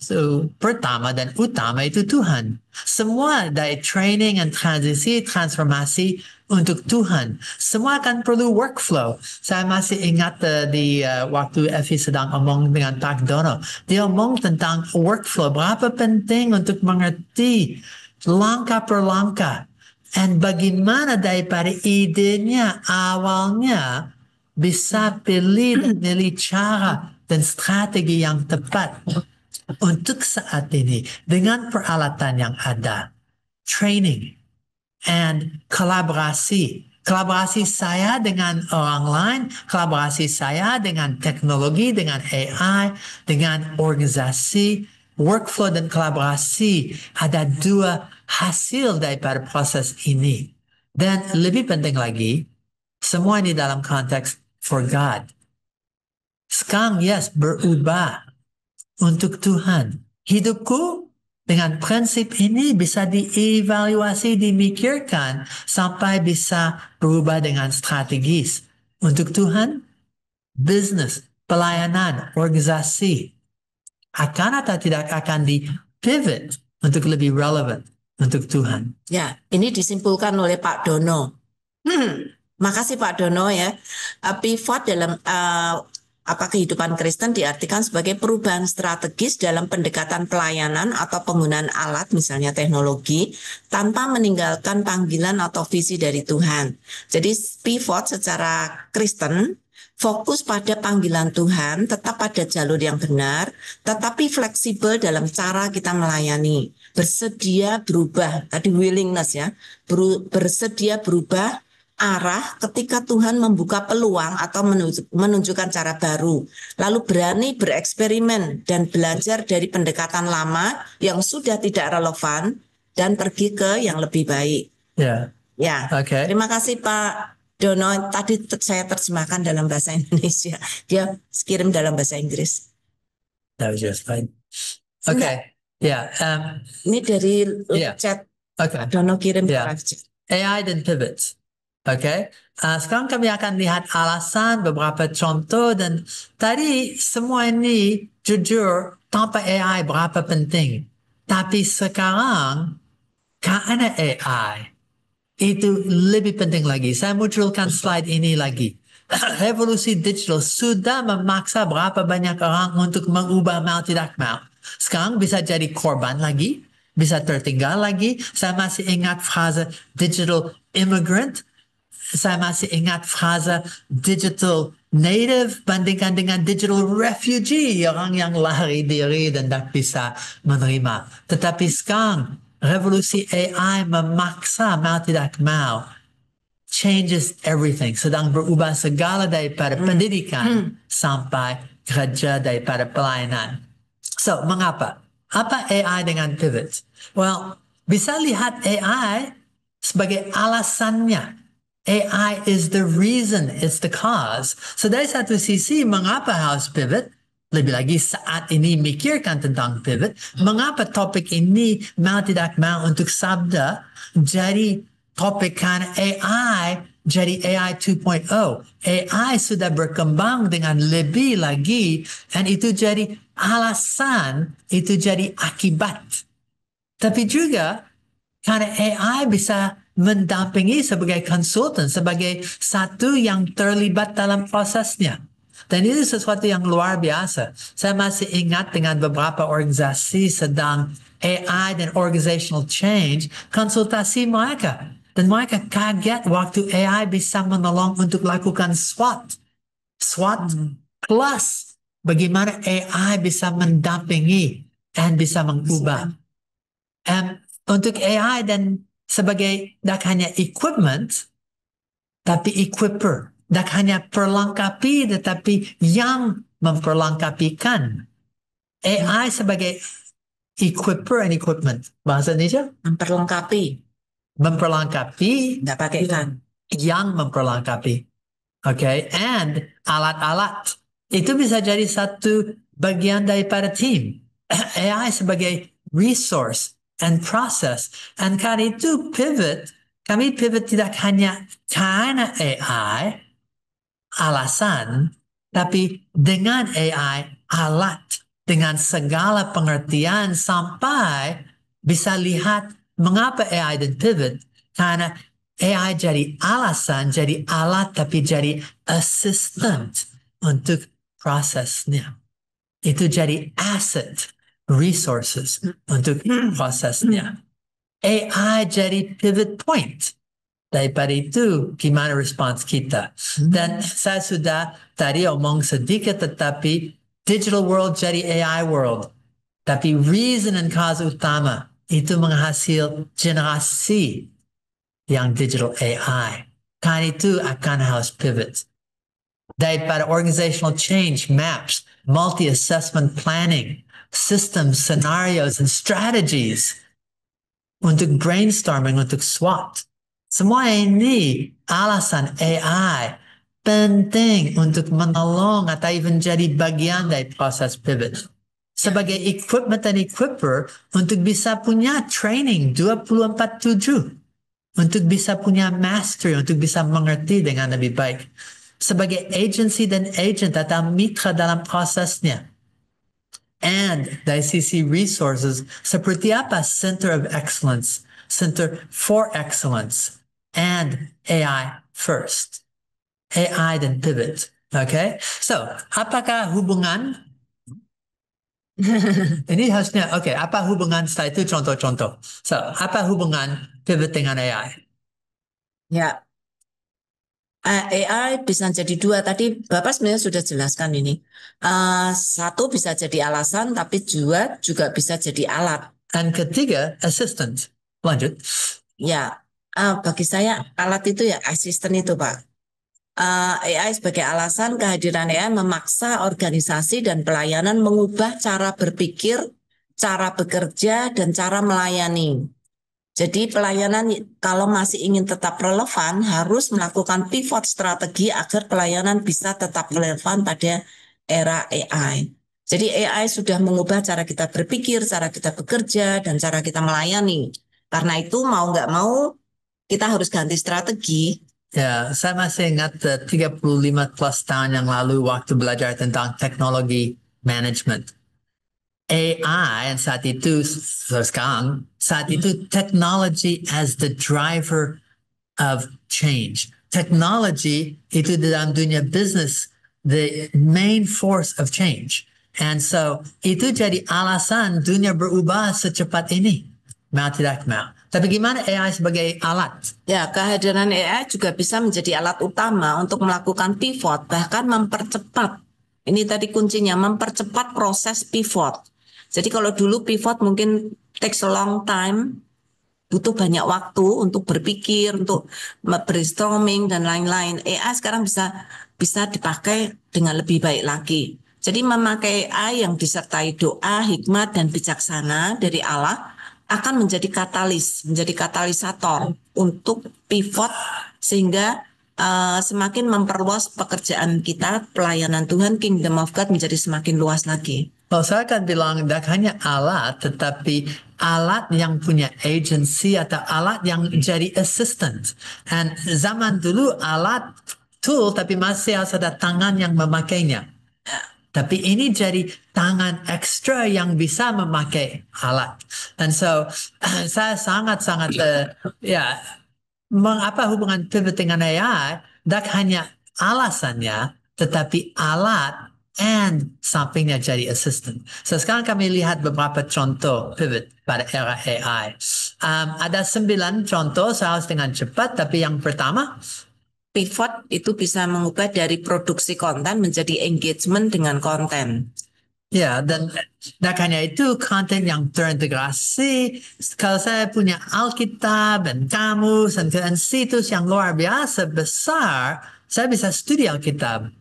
pertama dan utama itu Tuhan. Semua dari training dan transisi, transformasi untuk Tuhan. Semua akan perlu workflow. Saya masih ingat di waktu Effie sedang omong dengan Pak Dono. Dia omong tentang workflow. Berapa penting untuk mengerti langkah per langkah. Dan bagaimana daripada idenya awalnya bisa pilih dan milih cara dan strategi yang tepat untuk saat ini dengan peralatan yang ada. Training and kolaborasi kolaborasi saya dengan orang lain, kolaborasi saya dengan teknologi, dengan AI, dengan organisasi, workflow dan kolaborasi. Ada dua hasil daripada proses ini. Dan lebih penting lagi, semua ini dalam konteks for God. Sekarang, yes, berubah untuk Tuhan. Hidupku dengan prinsip ini bisa dievaluasi, dimikirkan sampai bisa berubah dengan strategis. Untuk Tuhan, bisnis, pelayanan, organisasi akan atau tidak akan di-pivot untuk lebih relevan untuk Tuhan. Ya, ini disimpulkan oleh Pak Dono. Makasih Pak Dono ya. Pivot dalam kehidupan Kristen diartikan sebagai perubahan strategis dalam pendekatan pelayanan atau penggunaan alat, misalnya teknologi, tanpa meninggalkan panggilan atau visi dari Tuhan. Jadi pivot secara Kristen fokus pada panggilan Tuhan, tetap pada jalur yang benar, tetapi fleksibel dalam cara kita melayani. Bersedia berubah, tadi willingness ya, bersedia berubah arah ketika Tuhan membuka peluang atau menunjukkan cara baru. Lalu berani bereksperimen dan belajar dari pendekatan lama yang sudah tidak relevan dan pergi ke yang lebih baik. Ya, Ya, oke. terima kasih Pak Dono. Tadi saya terjemahkan dalam bahasa Indonesia. Dia kirim dalam bahasa Inggris. That was just fine. Okay. Ya, Ini dari Yeah. chat okay. Pak Dono kirim Yeah. live chat. AI dan pivots. Oke, sekarang kami akan lihat alasan, beberapa contoh, dan tadi semua ini jujur tanpa AI berapa penting. Tapi sekarang karena AI itu lebih penting lagi. Saya munculkan slide ini lagi. Revolusi digital sudah memaksa berapa banyak orang untuk mengubah mau tidak mau. Sekarang bisa jadi korban lagi, bisa tertinggal lagi. Saya masih ingat frase digital immigrant. Saya masih ingat frase digital native bandingkan dengan digital refugee, orang yang lari diri dan tak bisa menerima. Tetapi sekarang revolusi AI memaksa mau tidak mau, changes everything, sedang berubah segala daripada pendidikan sampai kerja daripada pelayanan. So, mengapa? Apa AI dengan pivot? Well, bisa lihat AI sebagai alasannya. AI is the reason, it's the cause. So dari satu sisi, mengapa harus pivot? Lebih lagi saat ini mikirkan tentang pivot. Mengapa topik ini mau tidak mau untuk sabda jadi topik karena AI jadi AI 2.0. AI sudah berkembang dengan lebih lagi dan itu jadi alasan, itu jadi akibat. Tapi juga karena AI bisa mendampingi sebagai konsultan, sebagai satu yang terlibat dalam prosesnya. Dan itu sesuatu yang luar biasa. Saya masih ingat dengan beberapa organisasi sedang AI dan organizational change, konsultasi mereka. Dan mereka kaget waktu AI bisa menolong untuk lakukan SWOT. SWOT plus bagaimana AI bisa mendampingi dan bisa mengubah. Untuk AI dan sebagai tak hanya equipment, tapi equiper. Tak hanya perlengkapi, tetapi yang memperlengkapikan. AI sebagai equiper and equipment. Bahasa Indonesia? Memperlengkapi, Memperlengkapi, nggak pakai kan. yang memperlengkapi. Okay? And alat-alat. Itu bisa jadi satu bagian daripada tim. AI sebagai resource and process. And karena itu kami pivot tidak hanya karena AI, alasan, tapi dengan AI, alat, dengan segala pengertian sampai bisa lihat mengapa AI dan pivot, karena AI jadi alasan, jadi alat, tapi jadi assistant untuk prosesnya. Itu jadi asset, resources untuk prosesnya. AI jadi pivot point. Daripada itu, gimana respons kita? Dan saya sudah tadi omong sedikit, tetapi digital world jadi AI world. Tapi reason and cause utama itu menghasil generasi yang digital AI. karena itu akan harus pivot. Daripada organizational change, maps, multi-assessment planning, systems, scenarios, and strategies untuk brainstorming, untuk SWOT. Semua ini alasan AI penting untuk menolong atau even jadi bagian dari proses pivot. Sebagai equipment dan equiper untuk bisa punya training 24/7. Untuk bisa punya mastery, untuk bisa mengerti dengan lebih baik. Sebagai agency dan agent atau mitra dalam prosesnya. And dari sisi resources, seperti apa Center of Excellence, Center for Excellence, and AI first. AI dan pivot. Okay? So, apakah hubungan? Ini harusnya, okay, apa hubungan setelah itu contoh-contoh. So, apa hubungan pivot dengan AI? Ya, AI bisa jadi dua. Tadi Bapak sebenarnya sudah jelaskan ini. Satu bisa jadi alasan, tapi juga bisa jadi alat. Dan ketiga, assistant. Lanjut. Ya, bagi saya alat itu ya asisten itu, Pak. AI sebagai alasan, kehadiran AI memaksa organisasi dan pelayanan mengubah cara berpikir, cara bekerja, dan cara melayani. Jadi pelayanan kalau masih ingin tetap relevan harus melakukan pivot strategi agar pelayanan bisa tetap relevan pada era AI. Jadi AI sudah mengubah cara kita berpikir, cara kita bekerja, dan cara kita melayani. Karena itu mau nggak mau kita harus ganti strategi. Ya, saya masih ingat 35 plus tahun yang lalu waktu belajar tentang teknologi management. AI yang saat itu, sekarang, saat itu technology as the driver of change. Technology itu dalam dunia business, the main force of change. And so, itu jadi alasan dunia berubah secepat ini. Mau tidak mau. Tapi gimana AI sebagai alat? Ya, kehadiran AI juga bisa menjadi alat utama untuk melakukan pivot, bahkan mempercepat. Ini tadi kuncinya, mempercepat proses pivot. Jadi kalau dulu pivot mungkin takes a long time, butuh banyak waktu untuk berpikir, untuk brainstorming dan lain-lain. AI sekarang bisa dipakai dengan lebih baik lagi. Jadi memakai AI yang disertai doa, hikmat, dan bijaksana dari Allah akan menjadi katalis, menjadi katalisator untuk pivot sehingga semakin memperluas pekerjaan kita, pelayanan Tuhan, Kingdom of God menjadi semakin luas lagi. Kalau saya akan bilang tidak hanya alat, tetapi alat yang punya agency atau alat yang jadi assistant. Dan zaman dulu alat tool, tapi masih harus ada tangan yang memakainya. Tapi ini jadi tangan ekstra yang bisa memakai alat. Dan so, saya sangat-sangat, apa hubungan pivot dengan AI? Tidak hanya alasannya, tetapi alat and sampingnya jadi assistant. So, sekarang kami lihat beberapa contoh pivot pada era AI. Ada 9 contoh, saya harus dengan cepat, tapi yang pertama, pivot itu bisa mengubah dari produksi konten menjadi engagement dengan konten. Ya, dan hanya itu konten yang terintegrasi. Kalau saya punya Alkitab dan kamus dan situs yang luar biasa besar, saya bisa studi Alkitab.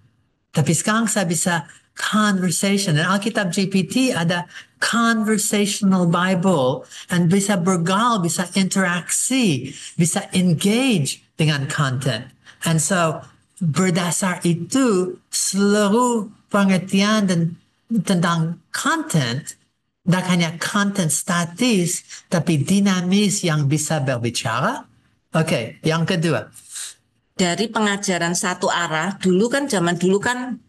Tapi sekarang saya bisa conversation. Dan Alkitab GPT ada conversational Bible. Dan bisa bergaul, bisa interaksi, bisa engage dengan konten. And so, berdasar itu, seluruh pengertian dan tentang content, tidak hanya content statis, tapi dinamis yang bisa berbicara. Oke, yang kedua. Dari pengajaran satu arah, zaman dulu kan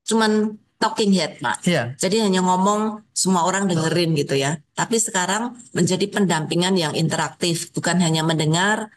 cuman talking head, Pak. Yeah. Jadi hanya ngomong, semua orang dengerin gitu ya. Tapi sekarang menjadi pendampingan yang interaktif, bukan hanya mendengar,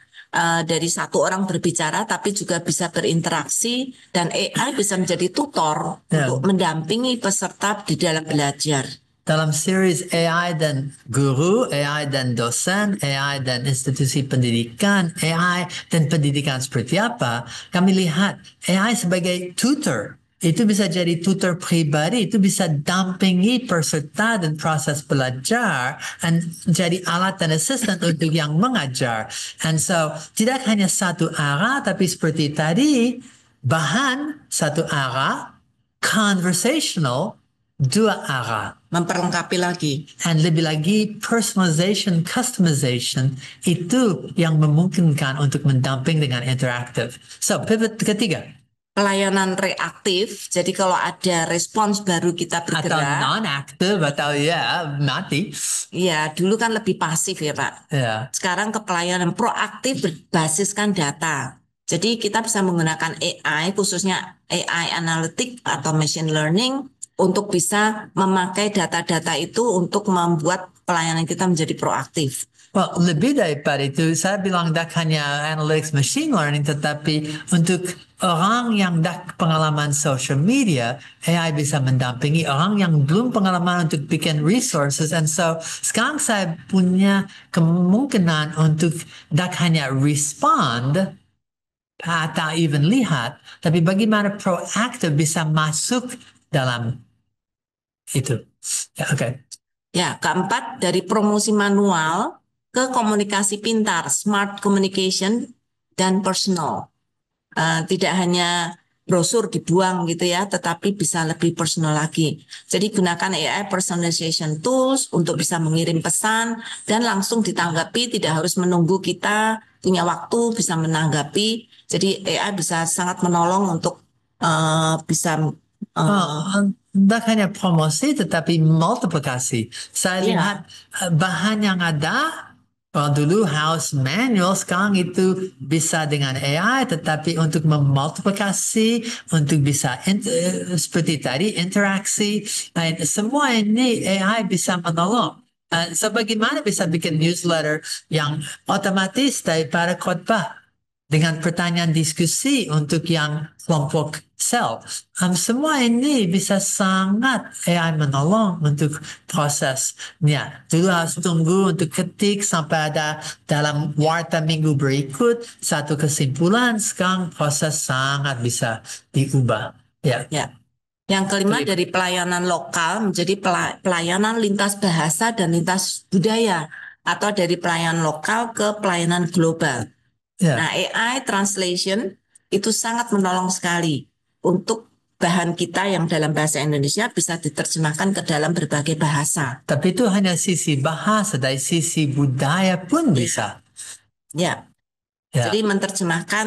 dari satu orang berbicara, tapi juga bisa berinteraksi, dan AI bisa menjadi tutor untuk mendampingi peserta di dalam belajar. Dalam series AI dan guru, AI dan dosen, AI dan institusi pendidikan, AI dan pendidikan seperti apa, kami lihat AI sebagai tutor itu bisa jadi tutor pribadi, itu bisa dampingi peserta dan proses belajar, dan jadi alat dan asisten untuk yang mengajar. And so, tidak hanya satu arah, tapi seperti tadi, bahan satu arah, conversational, dua arah. Memperlengkapi lagi. And lebih lagi, personalization, customization, itu yang memungkinkan untuk mendamping dengan interaktif. So, pivot ketiga. Pelayanan reaktif, jadi kalau ada respons baru kita Atau bergerak. non-aktif, atau ya mati. Ya, dulu kan lebih pasif ya Pak. Ya. Sekarang ke pelayanan proaktif berbasiskan data. Jadi kita bisa menggunakan AI, khususnya AI analitik atau machine learning, untuk bisa memakai data-data itu untuk membuat pelayanan kita menjadi proaktif. Well, lebih daripada itu, saya bilang tak hanya analytics machine learning, tetapi untuk orang yang dah pengalaman social media, AI bisa mendampingi orang yang belum pengalaman untuk bikin resources. And so, sekarang saya punya kemungkinan untuk tak hanya respond, atau even lihat, tapi bagaimana proaktif bisa masuk dalam itu. Ya, oke. Ya, keempat, dari promosi manual ke komunikasi pintar, smart communication, dan personal. Tidak hanya brosur dibuang gitu ya, tetapi bisa lebih personal lagi. Jadi gunakan AI personalization tools untuk bisa mengirim pesan dan langsung ditanggapi, tidak harus menunggu kita punya waktu bisa menanggapi. Jadi AI bisa sangat menolong untuk bisa Tak hanya promosi tetapi multiplikasi. Saya Iya. lihat bahan yang ada, kalau dulu house manual, sekarang itu bisa dengan AI, tetapi untuk memultiplikasi, untuk bisa seperti tadi interaksi, semua ini AI bisa menolong. So bagaimana bisa bikin newsletter yang otomatis daripada khotbah dengan pertanyaan diskusi untuk yang kelompok sel. Semua ini bisa sangat AI menolong untuk prosesnya. Dulu harus tunggu untuk ketik sampai ada dalam warta minggu berikut satu kesimpulan. Sekarang proses sangat bisa diubah. Ya. Ya. Yang kelima, dari pelayanan lokal menjadi pelayanan lintas bahasa dan lintas budaya, atau dari pelayanan lokal ke pelayanan global. Ya. Nah, AI translation itu sangat menolong sekali untuk bahan kita yang dalam bahasa Indonesia bisa diterjemahkan ke dalam berbagai bahasa. Tapi itu hanya sisi bahasa, dari sisi budaya pun bisa. Ya. Ya. Jadi menerjemahkan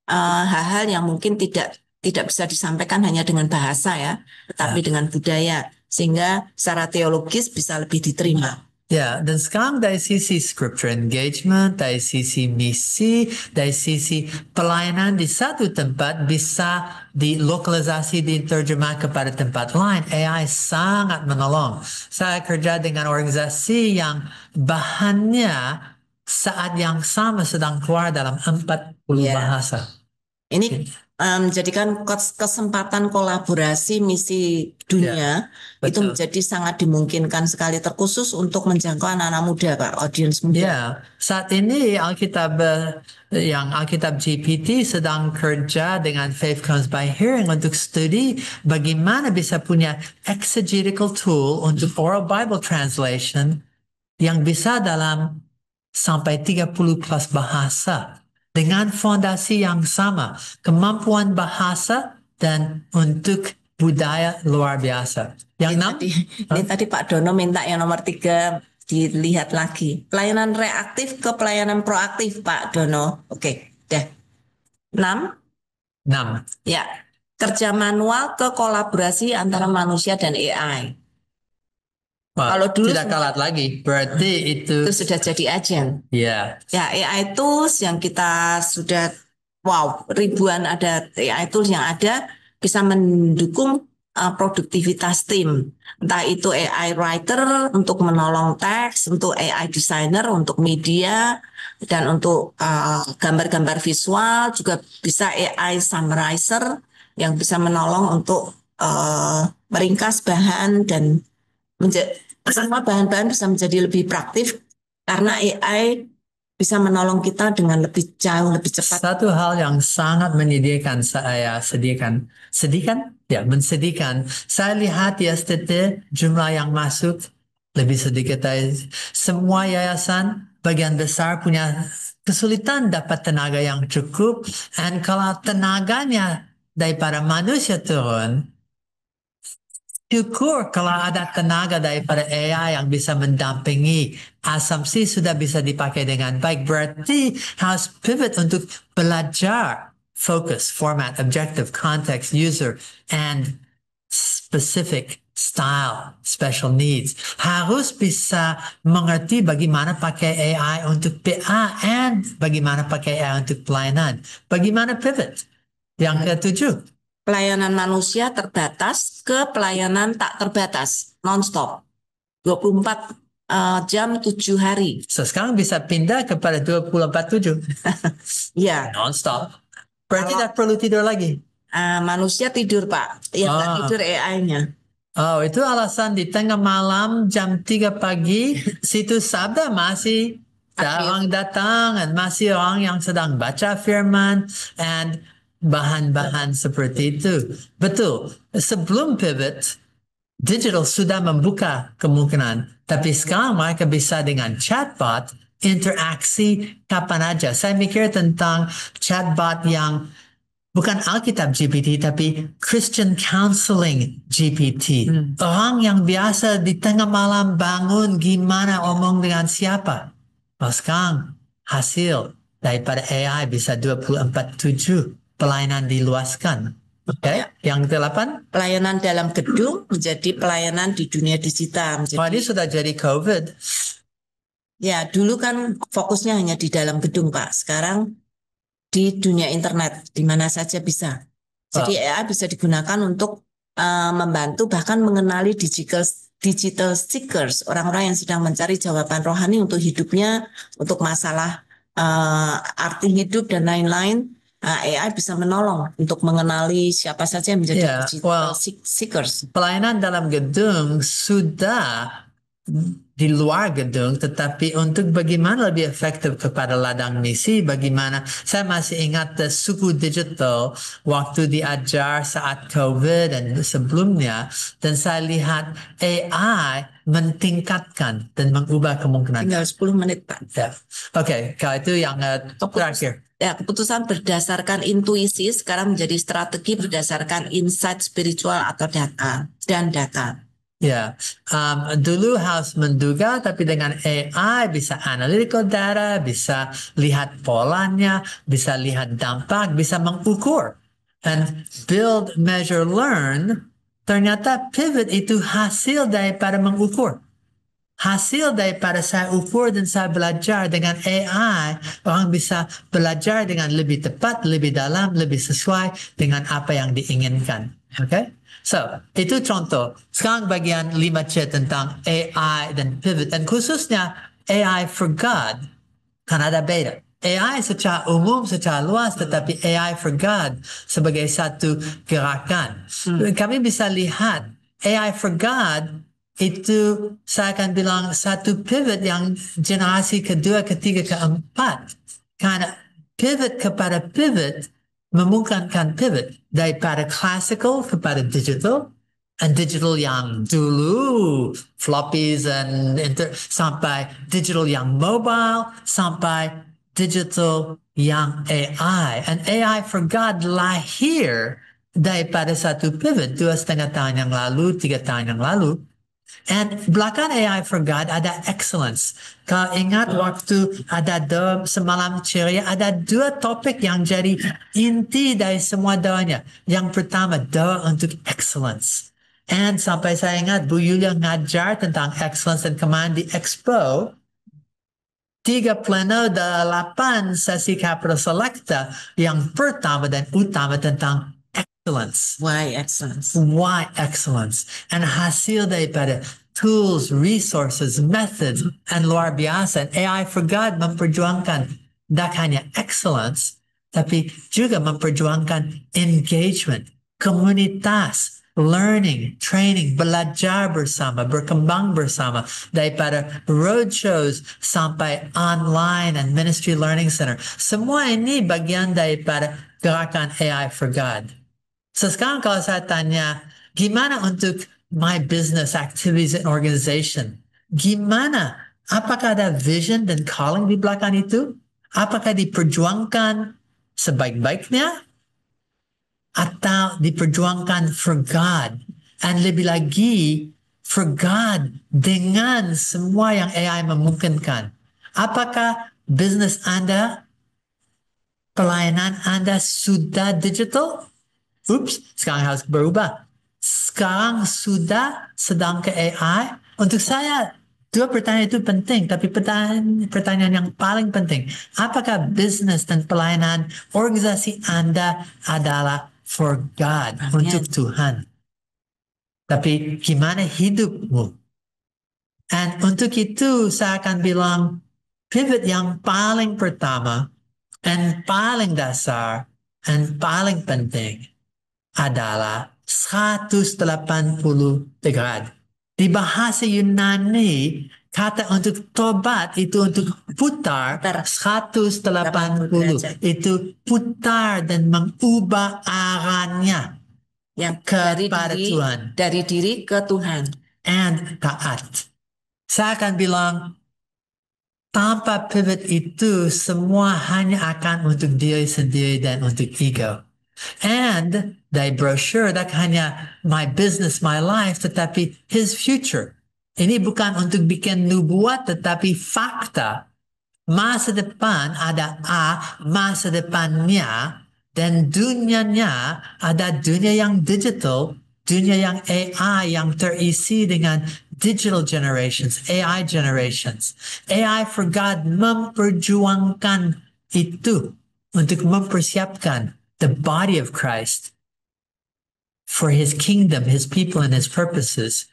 hal-hal yang mungkin tidak bisa disampaikan hanya dengan bahasa ya, tetapi dengan budaya, sehingga secara teologis bisa lebih diterima. Ya, dan sekarang dari sisi scripture engagement, dari sisi misi, dari sisi pelayanan di satu tempat bisa dilokalisasi, diterjemah kepada tempat lain. AI sangat menolong. Saya kerja dengan organisasi yang bahannya saat yang sama sedang keluar dalam 40 bahasa. Ini menjadikan kesempatan kolaborasi misi dunia itu menjadi sangat dimungkinkan sekali, terkhusus untuk menjangkau anak-anak muda, Pak, audiens muda. Ya, saat ini Alkitab GPT sedang kerja dengan Faith Comes by Hearing untuk studi bagaimana bisa punya exegetical tool untuk oral Bible translation yang bisa dalam sampai 30 plus bahasa. Dengan fondasi yang sama, kemampuan bahasa dan untuk budaya luar biasa. Yang Ini tadi Pak Dono minta yang nomor 3 dilihat lagi. Pelayanan reaktif ke pelayanan proaktif, Pak Dono. Oke, deh. 6. Ya, kerja manual ke kolaborasi antara manusia dan AI. Kalau dulu tidak kalah lagi, berarti itu sudah jadi agen. Ya. Ya, AI tools yang kita sudah ribuan ada AI tools yang ada bisa mendukung produktivitas tim. Entah itu AI writer untuk menolong teks, untuk AI designer untuk media, dan untuk gambar-gambar visual juga bisa AI summarizer yang bisa menolong untuk meringkas bahan dan semua bahan-bahan bisa menjadi lebih praktis karena AI bisa menolong kita dengan lebih jauh, lebih cepat. Satu hal yang sangat menyedihkan mensedihkan. Saya lihat yesterday jumlah yang masuk lebih sedikit dari semua yayasan. Bagian besar punya kesulitan dapat tenaga yang cukup. Dan kalau tenaganya daripada manusia turun, syukur kalau ada tenaga daripada AI yang bisa mendampingi. Asumsi sudah bisa dipakai dengan baik. Berarti harus pivot untuk belajar. Focus, format, objective, context, user, and specific style, special needs. Harus bisa mengerti bagaimana pakai AI untuk PA and bagaimana pakai AI untuk pelayanan. Bagaimana pivot. Yang ketujuh. Pelayanan manusia terbatas ke pelayanan tak terbatas, non-stop. 24 jam 7 hari. So sekarang bisa pindah kepada 24/7. Ya, Non-stop. Berarti Kalau- tidak perlu tidur lagi. manusia tidur, Pak. Yang nggak tidur AI-nya. Oh, itu alasan di tengah malam jam 3 pagi situs Sabda masih orang datang dan masih orang yang sedang baca firman and bahan-bahan seperti itu. Betul. Sebelum pivot, digital sudah membuka kemungkinan. Tapi sekarang mereka bisa dengan chatbot interaksi kapan aja. Saya mikir tentang chatbot yang bukan Alkitab GPT, tapi Christian Counseling GPT. Orang yang biasa di tengah malam bangun gimana omong dengan siapa. Oh, sekarang hasil daripada AI bisa 24/7 pelayanan diluaskan. Oke, yang ke-8. Pelayanan dalam gedung menjadi pelayanan di dunia digital. Oh, ini sudah jadi COVID. Ya, dulu kan fokusnya hanya di dalam gedung, Pak. Sekarang di dunia internet, di mana saja bisa. Jadi AI bisa digunakan untuk membantu bahkan mengenali digital seekers, orang-orang yang sedang mencari jawaban rohani untuk hidupnya, untuk masalah arti hidup dan lain-lain. AI bisa menolong untuk mengenali siapa saja yang menjadi Yeah, digital well, seekers. Pelayanan dalam gedung sudah di luar gedung, tetapi untuk bagaimana lebih efektif kepada ladang misi, bagaimana saya masih ingat suku digital waktu diajar saat COVID dan sebelumnya, dan saya lihat AI mentingkatkan dan mengubah kemungkinan. Tinggal 10 menit, Pak. Ya. Oke, kalau itu yang terakhir. Ya, keputusan berdasarkan intuisi sekarang menjadi strategi berdasarkan insight spiritual atau data. Ya, dulu harus menduga, tapi dengan AI bisa analytical data, bisa lihat polanya, bisa lihat dampak, bisa mengukur. And build, measure, learn, ternyata pivot itu hasil daripada mengukur. Hasil daripada saya ukur dan saya belajar dengan AI, orang bisa belajar dengan lebih tepat, lebih dalam, lebih sesuai dengan apa yang diinginkan. Okay? So, itu contoh. Sekarang bagian 5C tentang AI dan pivot. Dan khususnya AI for God, kan ada beda. AI secara umum, secara luas, tetapi AI for God sebagai satu gerakan. Kami bisa lihat AI for God itu saya akan bilang satu pivot yang generasi kedua, ketiga, keempat. Karena pivot kepada pivot memungkinkan pivot daripada classical kepada digital, and digital yang dulu floppies and sampai digital yang mobile, sampai digital yang AI. And AI for God lahir daripada satu pivot 2,5 tahun yang lalu, 3 tahun yang lalu. And belakang AI for God ada excellence. Kalau ingat waktu ada doa semalam ceria, ada 2 topik yang jadi inti dari semua doanya. Yang pertama, doa untuk excellence. And sampai saya ingat Bu Yulia ngajar tentang excellence dan kemarin di Expo, 3 pleno 8 sesi Capital Selecta yang pertama dan utama tentang excellence. Why excellence? Why excellence? And hasil daripada tools, resources, methods, and luar biasa. And AI for God memperjuangkan tak hanya excellence, tapi juga memperjuangkan engagement, komunitas, learning, training, belajar bersama, berkembang bersama, daripada roadshows sampai online and ministry learning center. Semua ini bagian daripada gerakan AI for God. So sekarang kalau saya tanya, gimana untuk my business activities and organization? Gimana? Apakah ada vision dan calling di belakang itu? Apakah diperjuangkan sebaik-baiknya? Atau diperjuangkan for God? And lebih lagi, for God dengan semua yang AI memungkinkan. Apakah business Anda, pelayanan Anda sudah digital? Sekarang harus berubah. Sekarang sudah sedang ke AI. Untuk saya, dua pertanyaan itu penting, tapi pertanyaan yang paling penting, apakah bisnis dan pelayanan organisasi Anda adalah for God, untuk Tuhan? Tapi gimana hidupmu? And untuk itu saya akan bilang, pivot yang paling pertama, and paling dasar, and paling penting, adalah 180 derajat. Di bahasa Yunani, kata untuk tobat itu untuk putar 180 itu putar dan mengubah arahnya Yang kepada Tuhan. dari diri ke Tuhan. And taat. Saya akan bilang, tanpa pivot itu semua hanya akan untuk diri sendiri dan untuk ego. And dari brochure tak hanya my business, my life, tetapi his future. Ini bukan untuk bikin nubuat, tetapi fakta. Masa depan ada A, masa depannya, dan dunianya ada dunia yang digital, dunia yang AI yang terisi dengan digital generations, AI generations. AI for God memperjuangkan itu untuk mempersiapkan the body of Christ for his kingdom, his people, and his purposes.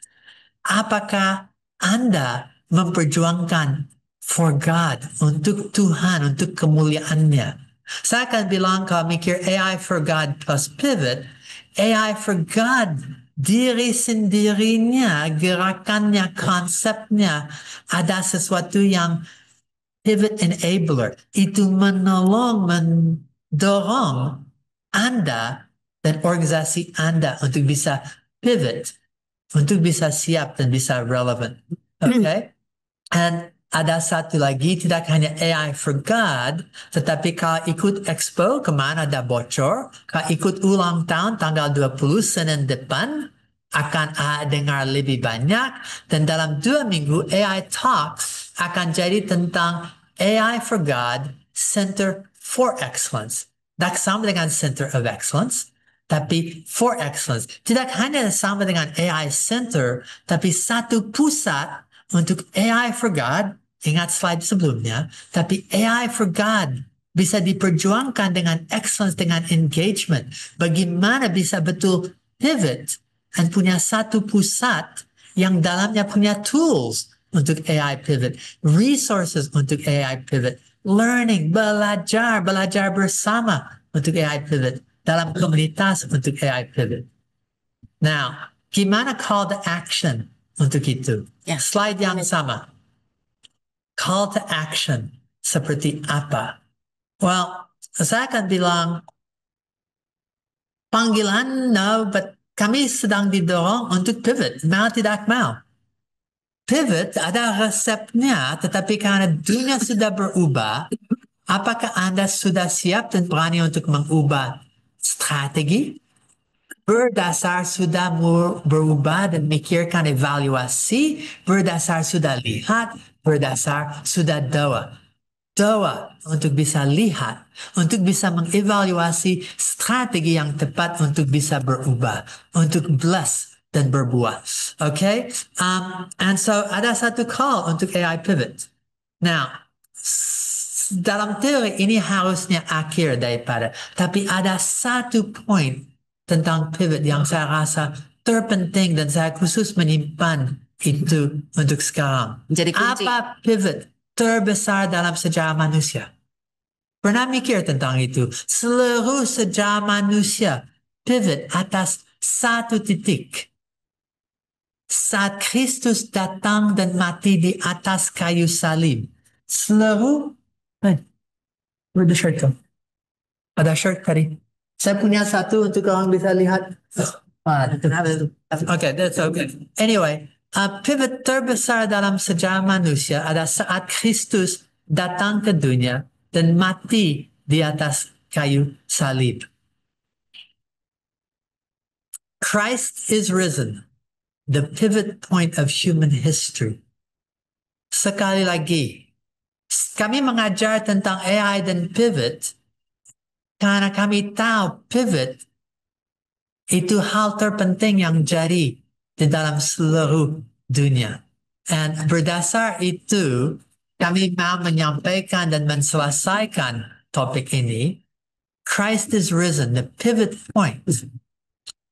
Apakah Anda memperjuangkan for God, untuk Tuhan, untuk kemuliaannya? Saya akan bilang kalau mikir AI for God plus pivot, AI for God, diri sendirinya, gerakannya, konsepnya, ada sesuatu yang pivot enabler. Itu menolong, mendorong Anda dan organisasi Anda untuk bisa pivot, untuk bisa siap dan bisa relevant. Okay? And ada satu lagi, tidak hanya AI for God, tetapi kalau ikut expo, kemana ada bocor, kalau ikut ulang tahun tanggal 20 Senin depan, akan dengar lebih banyak, dan dalam 2 minggu AI Talks akan jadi tentang AI for God, Center for Excellence. Tak sama dengan Center of Excellence, tapi for Excellence. Tidak hanya sama dengan AI Center, tapi satu pusat untuk AI for God. Ingat slide sebelumnya, tapi AI for God bisa diperjuangkan dengan excellence, dengan engagement. Bagaimana bisa betul pivot dan punya satu pusat yang dalamnya punya tools untuk AI pivot, resources untuk AI pivot, learning, belajar bersama untuk AI pivot, dalam komunitas untuk AI pivot. Now, gimana call to action untuk itu? Slide yang sama. Call to action seperti apa? Well, saya akan bilang panggilan, no, but kami sedang didorong untuk pivot, mau tidak mau. Pivot ada resepnya, tetapi karena dunia sudah berubah, apakah Anda sudah siap dan berani untuk mengubah strategi? Berdasar sudah berubah dan mikirkan evaluasi, berdasar sudah lihat, berdasar sudah doa. Doa untuk bisa lihat, untuk bisa mengevaluasi strategi yang tepat untuk bisa berubah, untuk bless dan berbuah. Okay? And so ada satu call untuk AI pivot. Now, dalam teori ini harusnya akhir daripada, tapi ada satu poin tentang pivot yang saya rasa terpenting dan saya khusus menyimpan itu untuk sekarang. Jadi kunci. Apa pivot terbesar dalam sejarah manusia? Pernah mikir tentang itu? Seluruh sejarah manusia pivot atas satu titik. Saat Kristus datang dan mati di atas kayu salib, seluruh ada shirt tuh. Ada shirt tadi. Saya punya satu untuk orang bisa lihat. Okay, that's okay. Anyway, pivot terbesar dalam sejarah manusia adalah saat Kristus datang ke dunia dan mati di atas kayu salib. Christ is risen, the pivot point of human history. Sekali lagi, kami mengajar tentang AI dan pivot karena kami tahu pivot itu hal terpenting yang jadi di dalam seluruh dunia. Dan berdasar itu, kami mau menyampaikan dan menselesaikan topik ini. Christ is risen, the pivot point.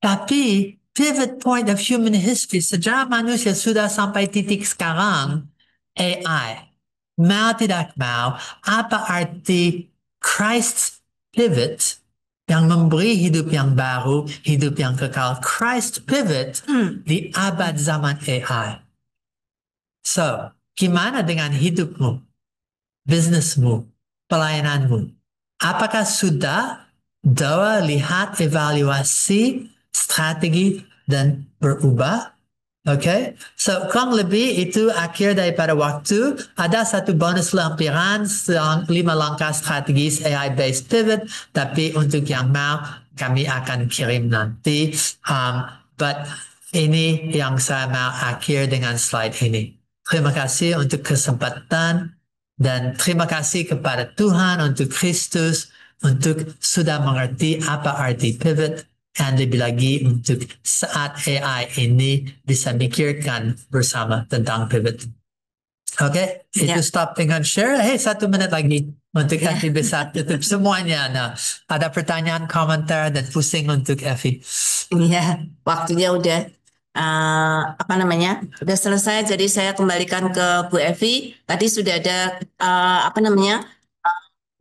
Tapi pivot point of human history, sejarah manusia sudah sampai titik sekarang, AI. Mau tidak mau, apa arti Christ's pivot yang memberi hidup yang baru, hidup yang kekal. Christ pivot di abad zaman AI. So, gimana dengan hidupmu, bisnismu, pelayananmu? Apakah sudah doa lihat evaluasi strategi dan berubah? Okay, so kurang lebih itu akhir daripada waktu. Ada satu bonus lampiran 5 langkah strategis AI-based pivot, tapi untuk yang mau kami akan kirim nanti. But ini yang saya mau akhir dengan slide ini. Terima kasih untuk kesempatan dan terima kasih kepada Tuhan untuk Kristus untuk sudah mengerti apa arti pivot. Dan lebih lagi untuk saat AI ini bisa mikirkan bersama tentang pivot. Oke, itu stop dengan share. Hey, 1 menit lagi untuk nanti bisa tutup semuanya. Nah, ada pertanyaan, komentar, dan pusing untuk Effie. Iya, waktunya udah udah selesai. Jadi saya kembalikan ke Bu Evi. Tadi sudah ada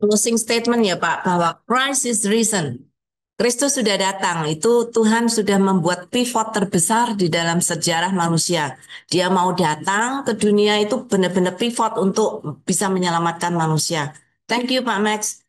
closing statement ya Pak, bahwa Christ is risen. Kristus sudah datang, itu Tuhan sudah membuat pivot terbesar di dalam sejarah manusia. Dia mau datang ke dunia itu benar-benar pivot untuk bisa menyelamatkan manusia. Thank you Pak Max.